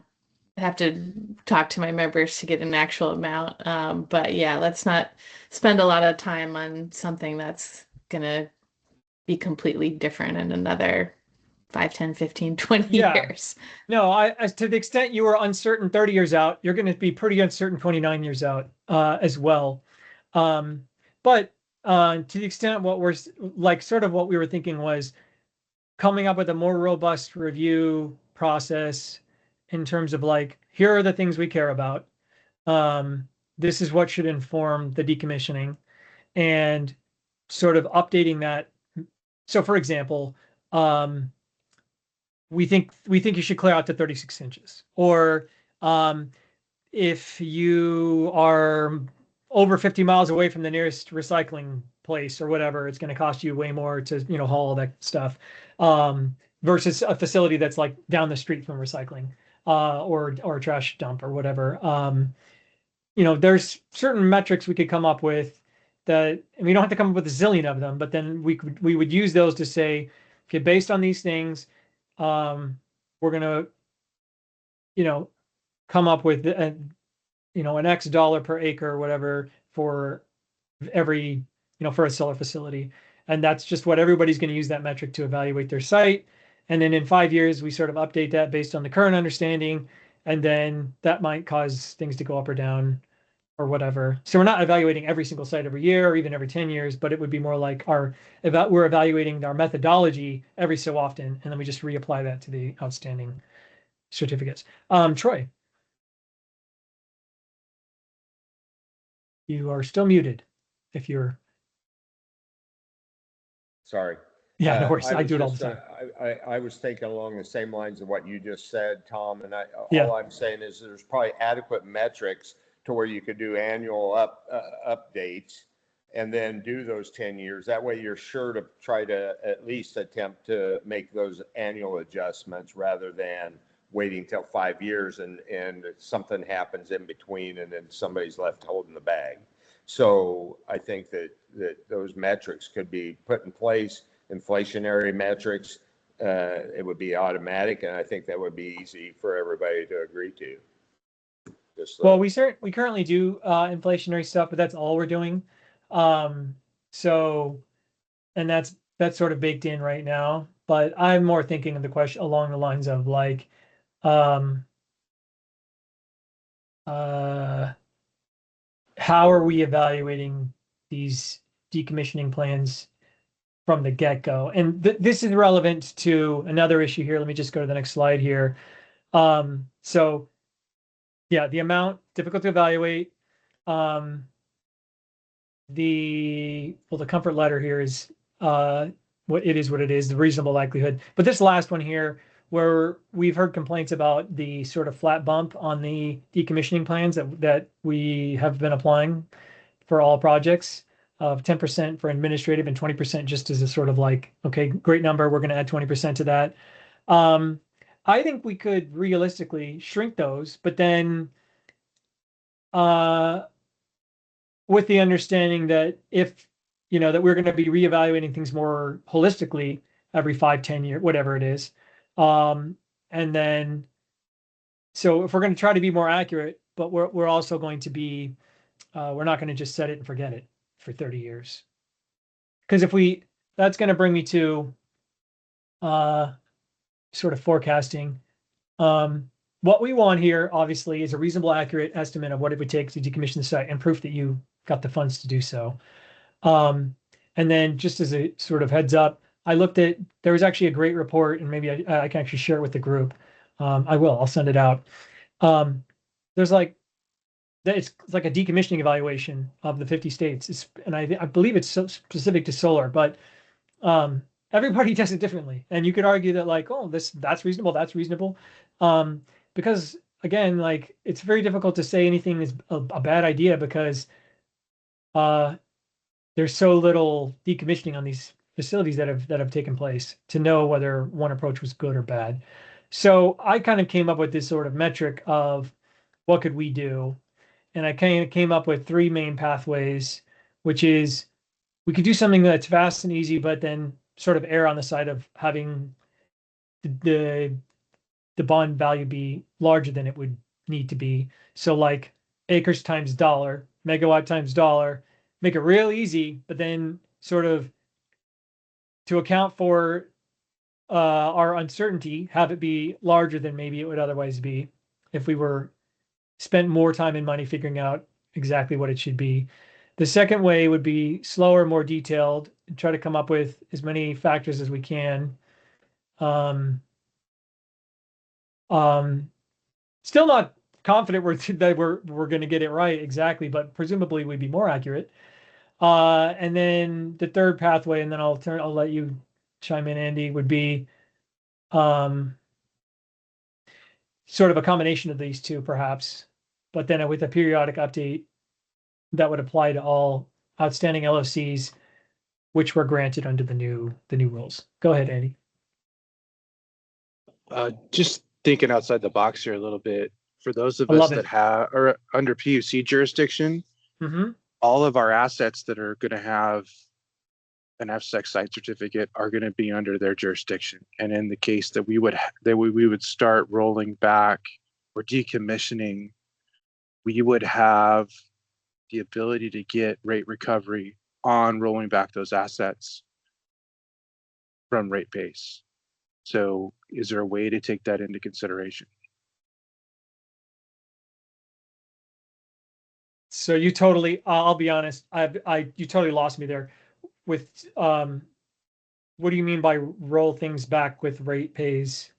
I have to talk to my members to get an actual amount. But yeah, let's not spend a lot of time on something that's gonna be completely different in another 5, 10, 15, 20 Yeah. years. No, as to the extent you were uncertain 30 years out, you're going to be pretty uncertain 29 years out as well. But to the extent what we're like, sort of what we were thinking was coming up with a more robust review process in terms of like, here are the things we care about. This is what should inform the decommissioning, and sort of updating that. So for example, we think you should clear out to 36 inches, or if you are over 50 miles away from the nearest recycling place or whatever, it's going to cost you way more to haul all that stuff, versus a facility that's like down the street from recycling or a trash dump or whatever. There's certain metrics we could come up with that, and we don't have to come up with a zillion of them, but then we would use those to say, okay, based on these things, we're gonna, come up with an X dollar per acre or whatever for every, for a solar facility. And that's just what everybody's going to use that metric to evaluate their site. And then in 5 years, we sort of update that based on the current understanding. And then that might cause things to go up or down or whatever. So we're not evaluating every single site every year or even every 10 years, but it would be more like we're evaluating our methodology every so often, and then we just reapply that to the outstanding certificates. Troy, you are still muted if you're. Sorry. Yeah, no worries. I do it all the time. I was thinking along the same lines of what you just said, Tom, and Yeah. all I'm saying is there's probably adequate metrics to where you could do annual updates and then do those 10 years. That way you're sure to try to at least attempt to make those annual adjustments rather than waiting till 5 years and something happens in between and then somebody's left holding the bag. So I think that those metrics could be put in place, inflationary metrics. It would be automatic, and I think that would be easy for everybody to agree to. Well, we currently do inflationary stuff, but that's all we're doing. So, and that's sort of baked in right now. But I'm more thinking of the question along the lines of like, how are we evaluating these decommissioning plans from the get-go? And this is relevant to another issue here. Let me just go to the next slide here. So yeah, the amount, difficult to evaluate. the comfort letter here is what it is, the reasonable likelihood. But this last one here, where we've heard complaints about the sort of flat bump on the decommissioning plans that we have been applying for all projects of 10% for administrative and 20% just as a sort of like, okay, great number, we're going to add 20% to that. I think we could realistically shrink those, but then with the understanding that if, that we're going to be reevaluating things more holistically every 5, 10 years, whatever it is. And then, so if we're going to try to be more accurate, but we're also going to be, we're not going to just set it and forget it for 30 years. Because that's going to bring me to sort of forecasting. What we want here, obviously, is a reasonable, accurate estimate of what it would take to decommission the site and proof that you got the funds to do so. And then just as a sort of heads up, there was actually a great report, and maybe I can actually share it with the group. I'll send it out. There's it's like a decommissioning evaluation of the 50 states. And I believe it's so specific to solar, but everybody does it differently. And you could argue that that's reasonable, that's reasonable. Because again, it's very difficult to say anything is a bad idea because there's so little decommissioning on these facilities that have taken place to know whether one approach was good or bad. So I kind of came up with this sort of metric of what could we do, and I kind of came up with 3 main pathways, which is we could do something that's fast and easy, but then sort of err on the side of having the bond value be larger than it would need to be. So like acres times dollar, megawatt times dollar, make it real easy, but then sort of to account for our uncertainty, have it be larger than maybe it would otherwise be if we were spent more time and money figuring out exactly what it should be. The second way would be slower, more detailed, and try to come up with as many factors as we can. Still not confident that we're going to get it right exactly, but presumably we'd be more accurate. And then the third pathway, and then I'll let you chime in, Andy, would be sort of a combination of these two, perhaps, but then with a periodic update that would apply to all outstanding LOCs, which were granted under the new rules. Go ahead, Andy. Just thinking outside the box here a little bit. For those of us that are under PUC jurisdiction, all of our assets that are going to have an FSEC site certificate are going to be under their jurisdiction. And in the case that we would start rolling back or decommissioning, we would have the ability to get rate recovery on rolling back those assets from rate base. So is there a way to take that into consideration? So you totally, I'll be honest, you totally lost me there with, what do you mean by roll things back with rate pays?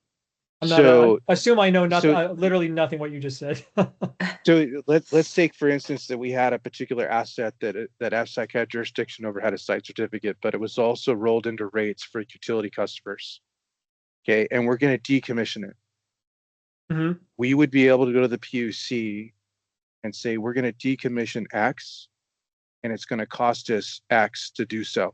I assume I know nothing, literally nothing what you just said. So let's take, for instance, that we had a particular asset that FSEC had jurisdiction over, had a site certificate, but it was also rolled into rates for utility customers. Okay, and we're going to decommission it. Mm-hmm. We would be able to go to the PUC and say, we're going to decommission X, and it's going to cost us X to do so.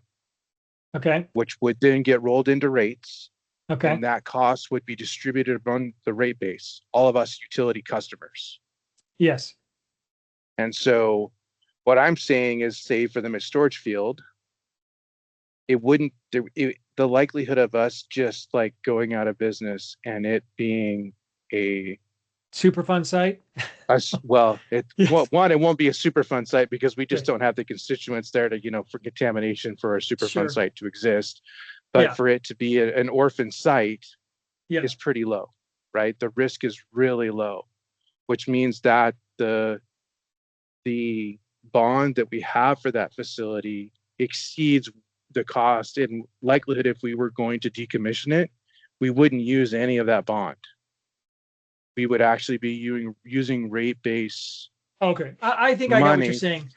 Okay. Which would then get rolled into rates. Okay. And that cost would be distributed among the rate base, all of us utility customers. Yes. And so what I'm saying is, say for the storage field, it wouldn't, the likelihood of us just like going out of business and it being a Superfund site. Well, it won't be a Superfund site because we just don't have the constituents there to, for contamination for a Superfund site to exist. But for it to be an orphan site is pretty low, right? The risk is really low, which means that the bond that we have for that facility exceeds the cost. In likelihood, if we were going to decommission it, we wouldn't use any of that bond. We would actually be using rate base. Okay, I think I got what you're saying.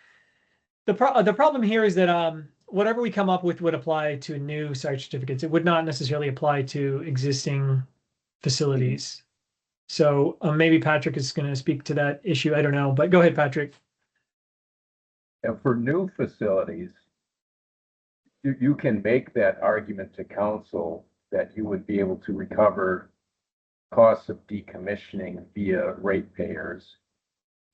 The problem here is that whatever we come up with would apply to new site certificates. It would not necessarily apply to existing facilities. So maybe Patrick is going to speak to that issue. I don't know, but go ahead, Patrick. And for new facilities, you can make that argument to council that you would be able to recover costs of decommissioning via ratepayers.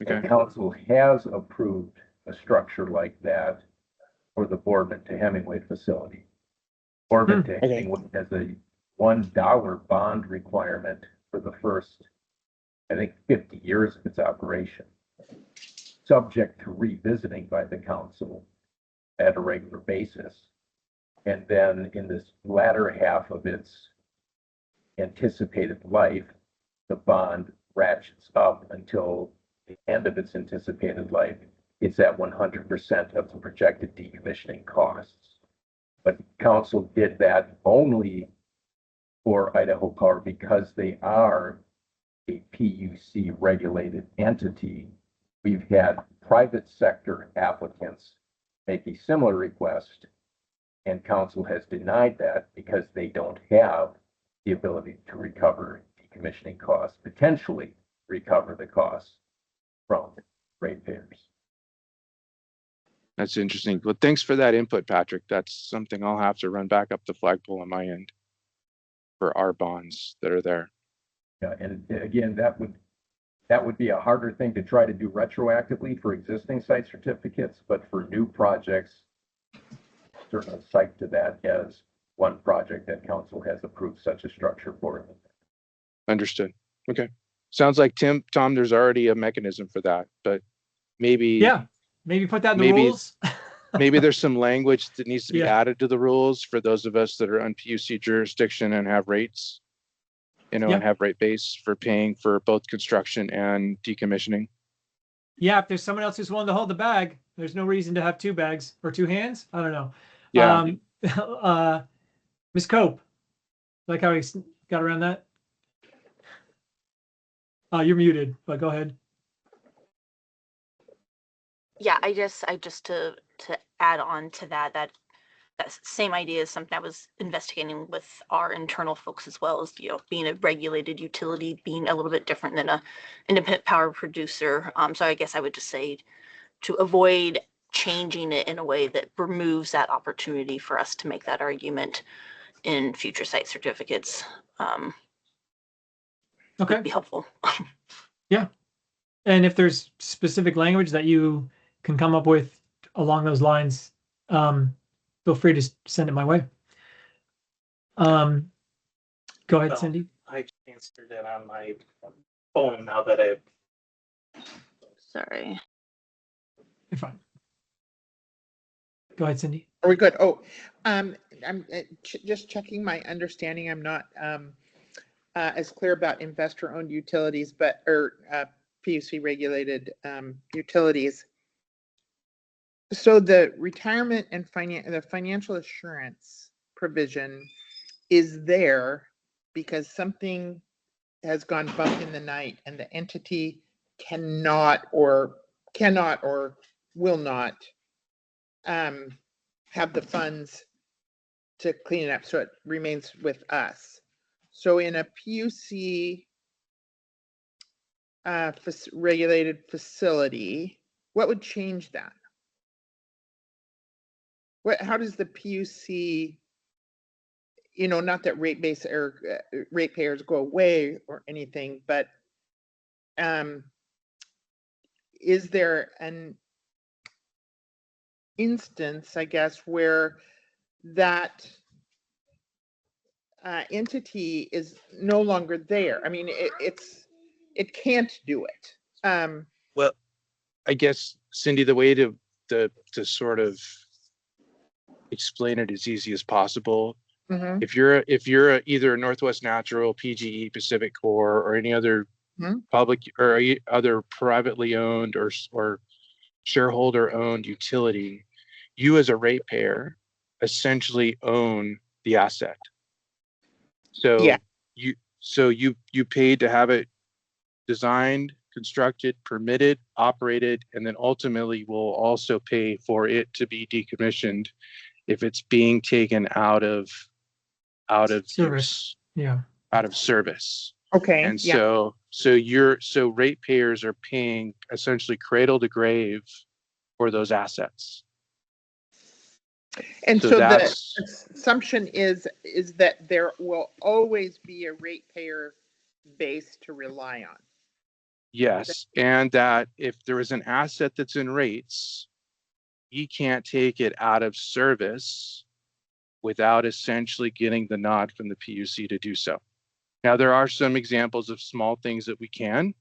Okay. And council has approved a structure like that for the Boardman to Hemingway facility. Boardman to Hemingway has a $1 bond requirement for the first, I think, 50 years of its operation, subject to revisiting by the council at a regular basis. And then in this latter half of its anticipated life, the bond ratchets up until the end of its anticipated life. It's at 100% of the projected decommissioning costs. But council did that only for Idaho Power because they are a PUC regulated entity. We've had private sector applicants make a similar request, and council has denied that because they don't have the ability to recover decommissioning costs, potentially recover the costs from ratepayers. That's interesting. Well, thanks for that input, Patrick. That's something I'll have to run back up the flagpole on my end for our bonds that are there. Yeah, and again, that would be a harder thing to try to do retroactively for existing site certificates, but for new projects, certainly cite to that as one project that council has approved such a structure for. Understood. Okay. Sounds like Tom, there's already a mechanism for that, but maybe maybe put that in the maybe- rules. maybe there's some language that needs to be Yeah. added to the rules for those of us that are on PUC jurisdiction and have rates, and have rate base for paying for both construction and decommissioning. Yeah, if there's someone else who's willing to hold the bag, there's no reason to have two bags or two hands. I don't know. Yeah. Ms. Cope, like how he got around that? You're muted, but go ahead. Yeah, I just to add on to that same idea is something I was investigating with our internal folks as well, as being a regulated utility, being a little bit different than a independent power producer. So I guess I would just say to avoid changing it in a way that removes that opportunity for us to make that argument in future site certificates. Would be helpful. Yeah. And if there's specific language that you can come up with along those lines, feel free to send it my way. Go ahead, Cindy. I answered it on my phone now that Sorry. You're fine. Go ahead, Cindy. Are we good? Oh, I'm just checking my understanding. I'm not as clear about investor-owned utilities, or PUC regulated utilities. So the retirement and the financial assurance provision is there because something has gone bump in the night and the entity cannot or will not have the funds to clean it up, so it remains with us. So in a PUC regulated facility, what would change that? How does the PUC, not that ratepayers go away or anything, but is there an instance, I guess, where that entity is no longer there? I mean, it can't do it. Well, I guess, Cindy, the way to sort of explain it as easy as possible. Mm-hmm. If you're either Northwest Natural, PGE, Pacific Core, or any other public or other privately owned or shareholder owned utility, you as a ratepayer essentially own the asset. So you paid to have it designed, constructed, permitted, operated, and then ultimately will also pay for it to be decommissioned if it's being taken out of Service. use, Yeah. out of service. Okay, And yeah, so ratepayers are paying essentially cradle to grave for those assets. and So so the that's assumption is that there will always be a ratepayer base to rely on. yes, and that if there is an asset that's in rates, you can't take it out of service without essentially getting the nod from the PUC to do so. Now, there are some examples of small things that we can,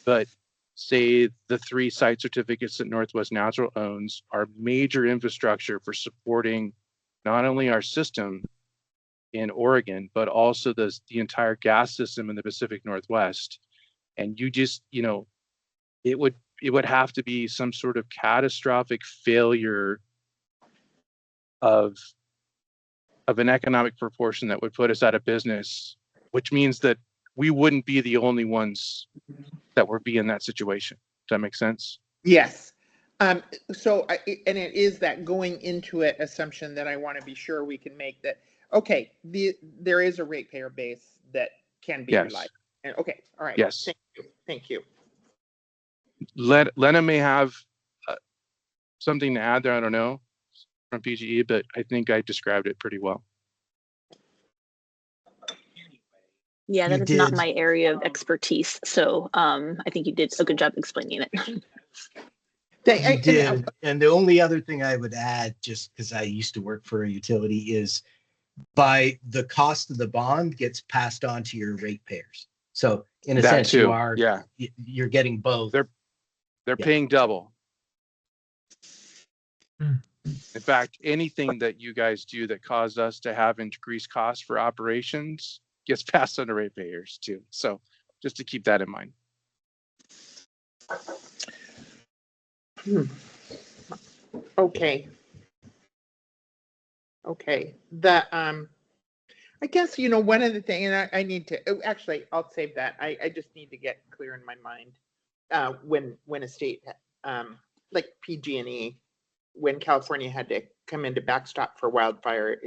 but say the 3 site certificates that Northwest Natural owns are major infrastructure for supporting not only our system in Oregon, but also the entire gas system in the Pacific Northwest. And you just, it would have to be some sort of catastrophic failure of an economic proportion that would put us out of business, which means that we wouldn't be the only ones that would be in that situation. Does that make sense? Yes. And it is that going into it assumption that I want to be sure we can make that, okay, there is a ratepayer base that can be relied. And okay, all right. Yes. Thank you. Lena may have something to add there, I don't know, from PGE, but I think I described it pretty well. Yeah, that is not my area of expertise. So I think you did a good job explaining it. You did. And the only other thing I would add, just because I used to work for a utility, is by the cost of the bond gets passed on to your ratepayers. So in a sense, too. You're getting both. They're paying double. Hmm. In fact, anything that you guys do that caused us to have increased costs for operations gets passed on to ratepayers too. So just to keep that in mind. Okay. I guess, one of the things, and I need to, actually, I'll save that. I just need to get clear in my mind when a state, like PG&E, when California had to come into backstop for wildfire,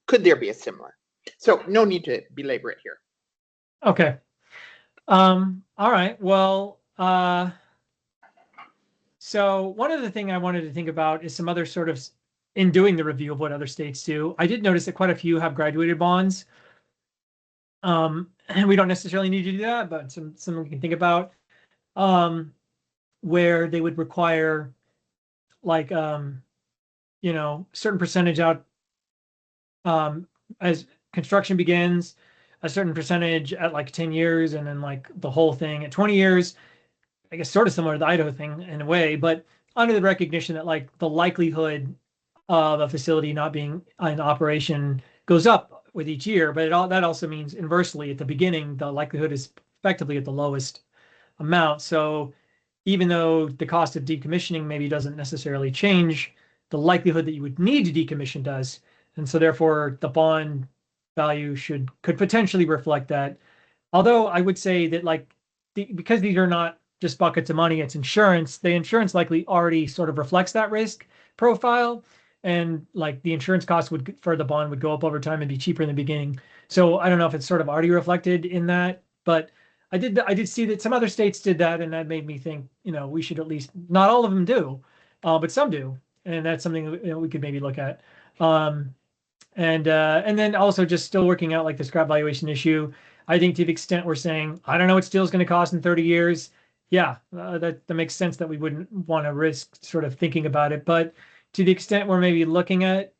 could there be a similar? So no need to belabor it here. Okay. All right. Well, so one other thing I wanted to think about is some other sort of, in doing the review of what other states do, I did notice that quite a few have graduated bonds. And we don't necessarily need to do that, but some we can think about, where they would require like, certain percentage out, as construction begins, a certain percentage at like 10 years, and then like the whole thing at 20 years. I guess sort of similar to the Idaho thing in a way, but under the recognition that like the likelihood of a facility not being in operation goes up with each year, but that also means inversely at the beginning, the likelihood is effectively at the lowest amount. So even though the cost of decommissioning maybe doesn't necessarily change, the likelihood that you would need to decommission does. And so therefore the bond value could potentially reflect that. Although I would say that like, because these are not just buckets of money, it's insurance, the insurance likely already sort of reflects that risk profile. And like the insurance cost for the bond would go up over time and be cheaper in the beginning. So I don't know if it's sort of already reflected in that, but I did see that some other states did that, and that made me think, we should at least, not all of them do, but some do, and that's something we could maybe look at. And then also just still working out like the scrap valuation issue. I think to the extent we're saying, I don't know what steel is going to cost in 30 years. Yeah, that makes sense that we wouldn't want to risk sort of thinking about it. But to the extent we're maybe looking at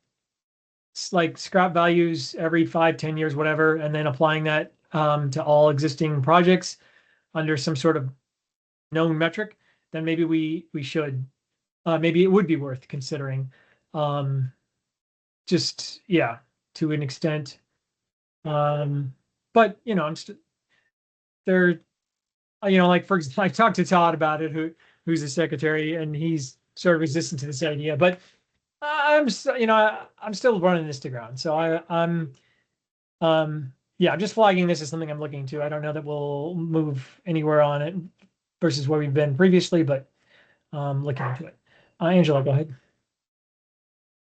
like scrap values every 5-10 years, whatever, and then applying that to all existing projects under some sort of known metric, then maybe we should, maybe it would be worth considering. Just, yeah, to an extent. But I'm there, like for example, I talked to Todd about it, who's the secretary, and he's sort of resistant to this idea, but I'm still running this to ground. So I'm yeah, I'm just flagging this as something I'm looking to. I don't know that we'll move anywhere on it versus where we've been previously, but looking into it. Angela, go ahead.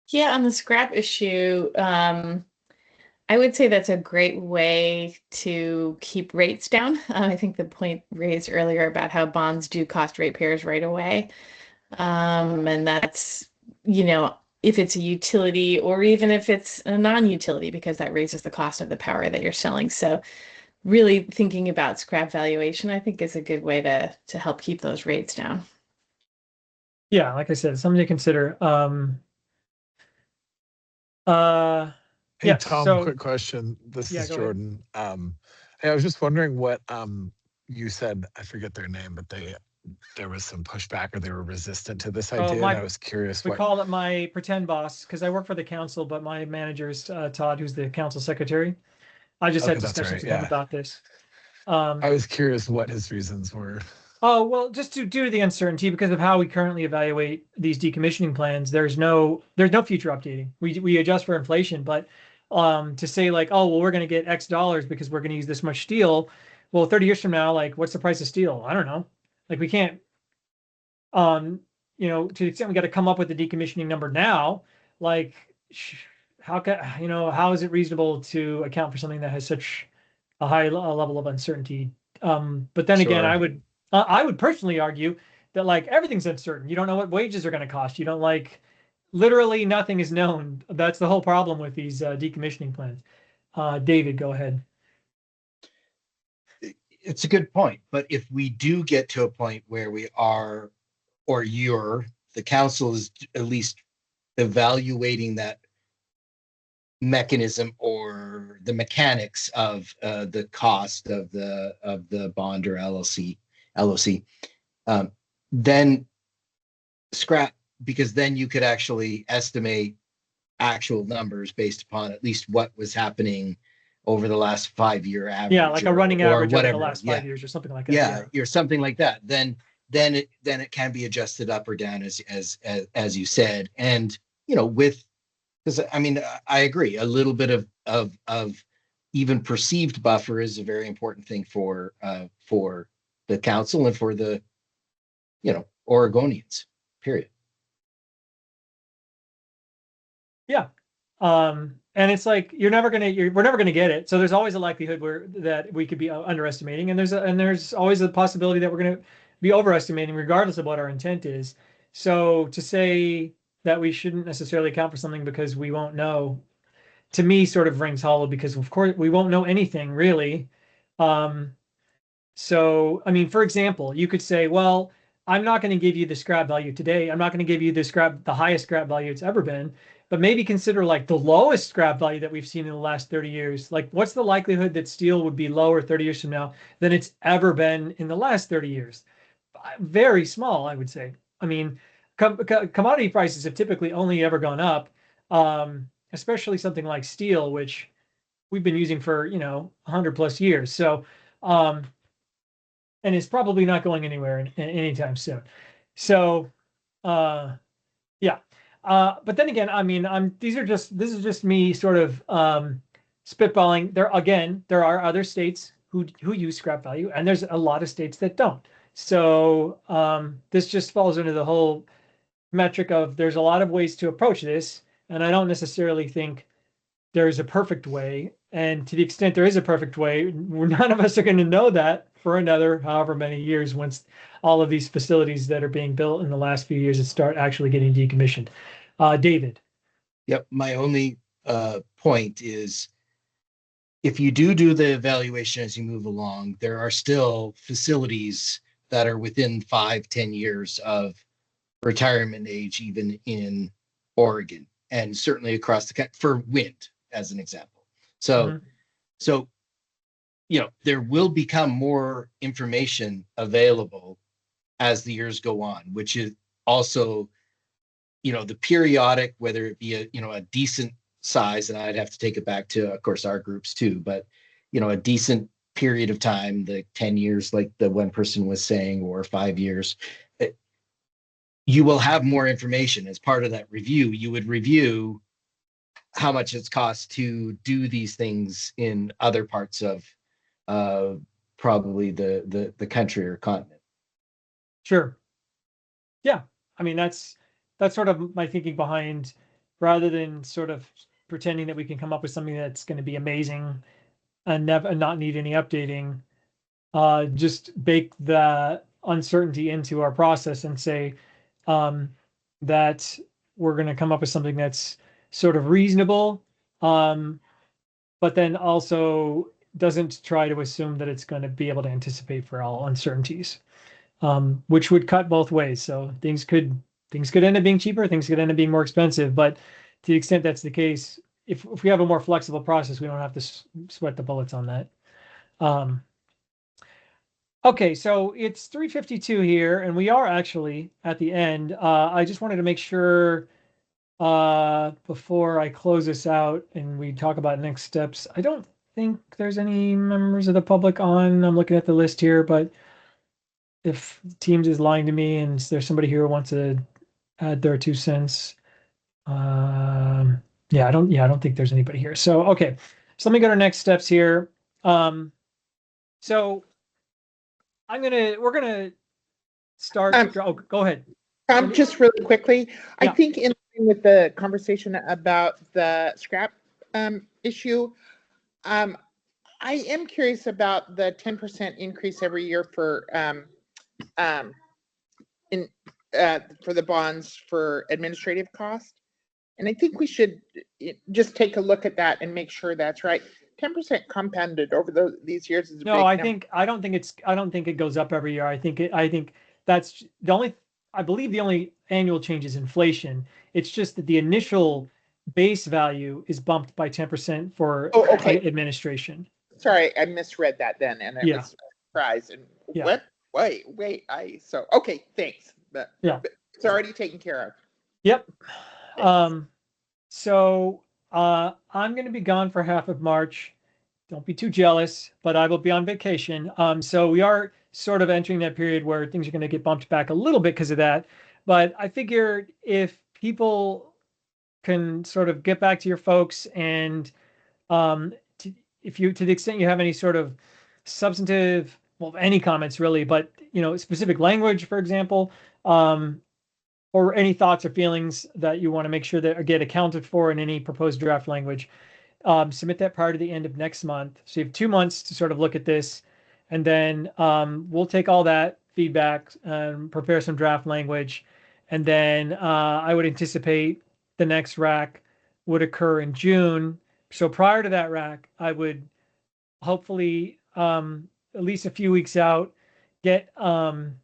Yeah, on the scrap issue, I would say that's a great way to keep rates down. I think the point raised earlier about how bonds do cost ratepayers right away. And that's, if it's a utility or even if it's a non-utility, because that raises the cost of the power that you're selling. So really thinking about scrap valuation, I think is a good way to help keep those rates down. Yeah, like I said, something to consider. Hey, Yeah, Tom, so quick question. This yeah, is go ahead. Jordan. Hey, I was just wondering what you said, I forget their name, but there was some pushback or they were resistant to this Oh, idea, and I was curious we what. call it my pretend boss because I work for the council, but my manager is Todd, who's the council secretary. I just had Okay, that's discussions right. with him Yeah, about this. I was curious what his reasons were. Oh, well, just due to the uncertainty because of how we currently evaluate these decommissioning plans, there's no future updating. We adjust for inflation, but to say like, oh, well, we're going to get X dollars because we're going to use this much steel. Well, 30 years from now, like, what's the price of steel? I don't know. Like, we can't, to the extent we got to come up with the decommissioning number now, like, how can, how is it reasonable to account for something that has such a high level of uncertainty? But then again, Sure. I would personally argue that like everything's uncertain. You don't know what wages are going to cost. You don't literally nothing is known. That's the whole problem with these decommissioning plans. David, go ahead. It's a good point, but if we do get to a point where we are, or the council is at least evaluating that mechanism or the mechanics of the cost of the bond or LOC, then scrap, because then you could actually estimate actual numbers based upon at least what was happening over the last 5-year average. Yeah, like a running average over the whatever. last 5 years or something like that. Yeah, or something like that. Then it can be adjusted up or down as you said, and because I mean I agree, a little bit of even perceived buffer is a very important thing for the council and for the Oregonians. Period. Yeah. And it's like we're never gonna get it. So there's always a likelihood that we could be underestimating, and there's always a possibility that we're gonna be overestimating, regardless of what our intent is. So to say that we shouldn't necessarily account for something because we won't know, to me, sort of rings hollow because of course we won't know anything really. So, I mean, for example, you could say, well, I'm not going to give you the scrap value today. I'm not going to give you the highest scrap value it's ever been, but maybe consider like the lowest scrap value that we've seen in the last 30 years. Like, what's the likelihood that steel would be lower 30 years from now than it's ever been in the last 30 years? Very small, I would say. I mean, commodity prices have typically only ever gone up, especially something like steel, which we've been using for, 100 plus years. So, and it's probably not going anywhere anytime soon. So, yeah. But then again, I mean, this is just me sort of spitballing. There are other states who use scrap value, and there's a lot of states that don't. So this just falls into the whole metric of there's a lot of ways to approach this, and I don't necessarily think there is a perfect way. And to the extent there is a perfect way, none of us are going to know that for another however many years once all of these facilities that are being built in the last few years start actually getting decommissioned. David. Yep. My only point is if you do the evaluation as you move along, there are still facilities that are within 5-10 years of retirement age, even in Oregon, and certainly across the country for wind, as an example. So, there will become more information available as the years go on, which is also, the periodic, whether it be a decent size, and I'd have to take it back to, of course, our groups too, but, a decent period of time, the 10 years, like the one person was saying, or 5 years, you will have more information as part of that review. You would review how much it's cost to do these things in other parts of probably the country or continent. Sure. Yeah. I mean, that's sort of my thinking behind, rather than sort of pretending that we can come up with something that's going to be amazing and never and not need any updating. Just bake the uncertainty into our process and say um, that we're going to come up with something that's sort of reasonable, but then also doesn't try to assume that it's going to be able to anticipate for all uncertainties, which would cut both ways. So things could end up being cheaper, things could end up being more expensive. But to the extent that's the case, if we have a more flexible process, we don't have to sweat the bullets on that. Um, Okay, so it's 3:52 here, and we are actually at the end. I just wanted to make sure before I close this out and we talk about next steps. I don't think there's any members of the public on. I'm looking at the list here, but if Teams is lying to me and there's somebody here who wants to add their 2 cents, yeah, I don't think there's anybody here. So okay, so let me go to next steps here. So we're gonna start. Oh, go ahead. Just really quickly, I Yeah. think in line with the conversation about the scrap issue, I am curious about the 10% increase every year for for the bonds for administrative cost. And I think we should just take a look at that and make sure that's right. 10% compounded over these years is a No, big I number. don't think it goes up every year. I think that's the only, I believe the only annual change is inflation. It's just that the initial base value is bumped by 10% for Oh, okay. administration. Sorry, I misread that then, and it Yeah. was a surprise. And Yeah. what? Wait, okay, thanks. But Yeah. it's already taken care of. Yep. So I'm going to be gone for half of March. Don't be too jealous, but I will be on vacation. So we are sort of entering that period where things are going to get bumped back a little bit because of that. But I figure if people can sort of get back to your folks and if you, to the extent you have any sort of substantive, well, any comments really, but specific language, for example, or any thoughts or feelings that you want to make sure that get accounted for in any proposed draft language, submit that prior to the end of next month. So you have 2 months to sort of look at this, and then we'll take all that feedback and prepare some draft language. And then I would anticipate the next rack would occur in June. So prior to that rack, I would hopefully at least a few weeks out get some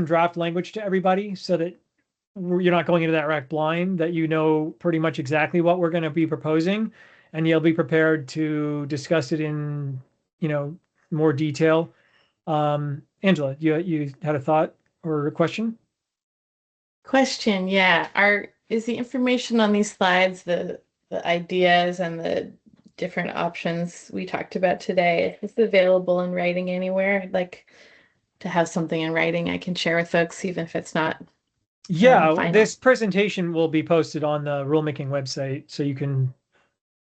draft language to everybody so that you're not going into that rack blind, that pretty much exactly what we're going to be proposing, and you'll be prepared to discuss it in more detail. Angela, you had a thought or a question? Question, yeah. Is the information on these slides, the ideas and the different options we talked about today, is it available in writing anywhere? I'd like to have something in writing I can share with folks, even if it's not Yeah, final. this presentation will be posted on the Rulemaking website, so you can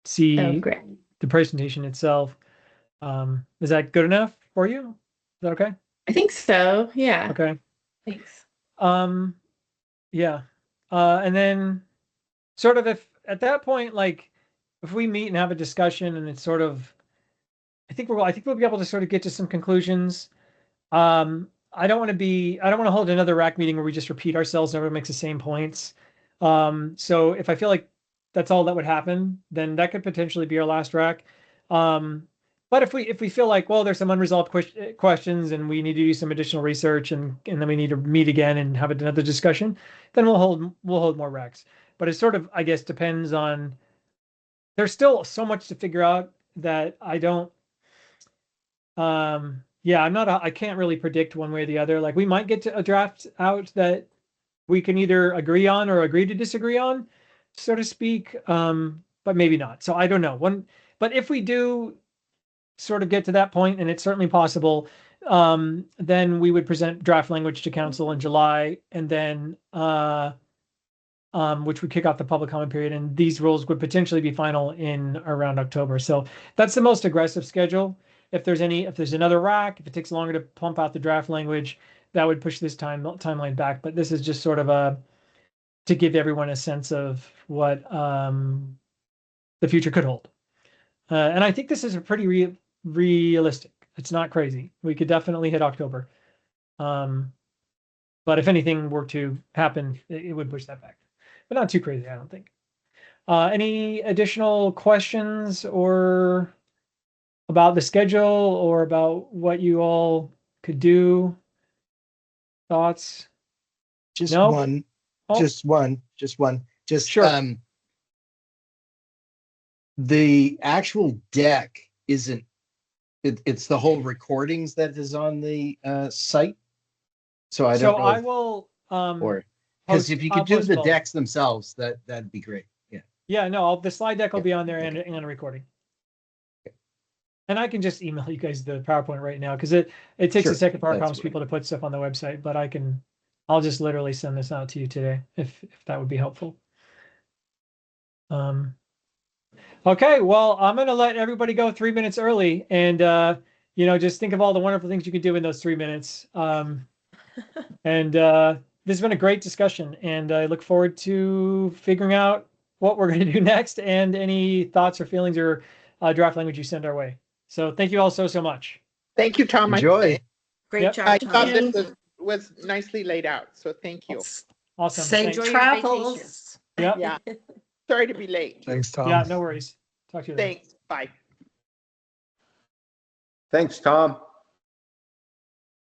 see great. the presentation itself. Is that good enough for you? Is that okay? I think so. Yeah. Okay. Thanks. Yeah. And then sort of if at that point, like if we meet and have a discussion and it's sort of, I think we'll be able to sort of get to some conclusions. I don't want to hold another rack meeting where we just repeat ourselves and everyone makes the same points. So if I feel like that's all that would happen, then that could potentially be our last rack. But if we feel like, well, there's some unresolved questions and we need to do some additional research and then we need to meet again and have another discussion, then we'll hold more racks. But it sort of, I guess, depends on. There's still so much to figure out that I don't. Yeah, I can't really predict one way or the other. Like we might get to a draft out that we can either agree on or agree to disagree on, so to speak. But maybe not. So I don't know. But if we do sort of get to that point, and it's certainly possible, then we would present draft language to council in July, and then which would kick off the public comment period, and these rules would potentially be final in around October. So that's the most aggressive schedule. If there's another rack, if it takes longer to pump out the draft language, that would push this timeline back. But this is just sort of to give everyone a sense of what the future could hold. And I think this is a pretty realistic. It's not crazy. We could definitely hit October. But if anything were to happen, it would push that back. But not too crazy, I don't think. Any additional questions or about the schedule or about what you all could do? Thoughts? Just No? one, Oh. just one. Sure. The actual deck isn't, it's the whole recordings that is on the site. So I don't know. I will Or, because if you I'll could do post the both. decks themselves, that'd be great. Yeah. Yeah, no, the slide deck will Yeah, be on there okay. and a recording. Okay. And I can just email you guys the PowerPoint right now because it takes Sure, a second for our that's comms fine. people to put stuff on the website, but I'll just literally send this out to you today if that would be helpful. Okay, well, I'm gonna let everybody go 3 minutes early, and just think of all the wonderful things you could do in those 3 minutes. And this has been a great discussion, and I look forward to figuring out what we're going to do next and any thoughts or feelings or draft language you send our way. So thank you all so much. Thank you, Tom. Enjoy. Great Yep. job, I Tom. thought this was nicely laid out, so thank you. Awesome. Safe Thanks. Enjoy your travels. Yeah. Yeah. Sorry to be late. Thanks, Tom. Yeah, no worries. Talk to you later. Thanks. Bye. Thanks, Tom.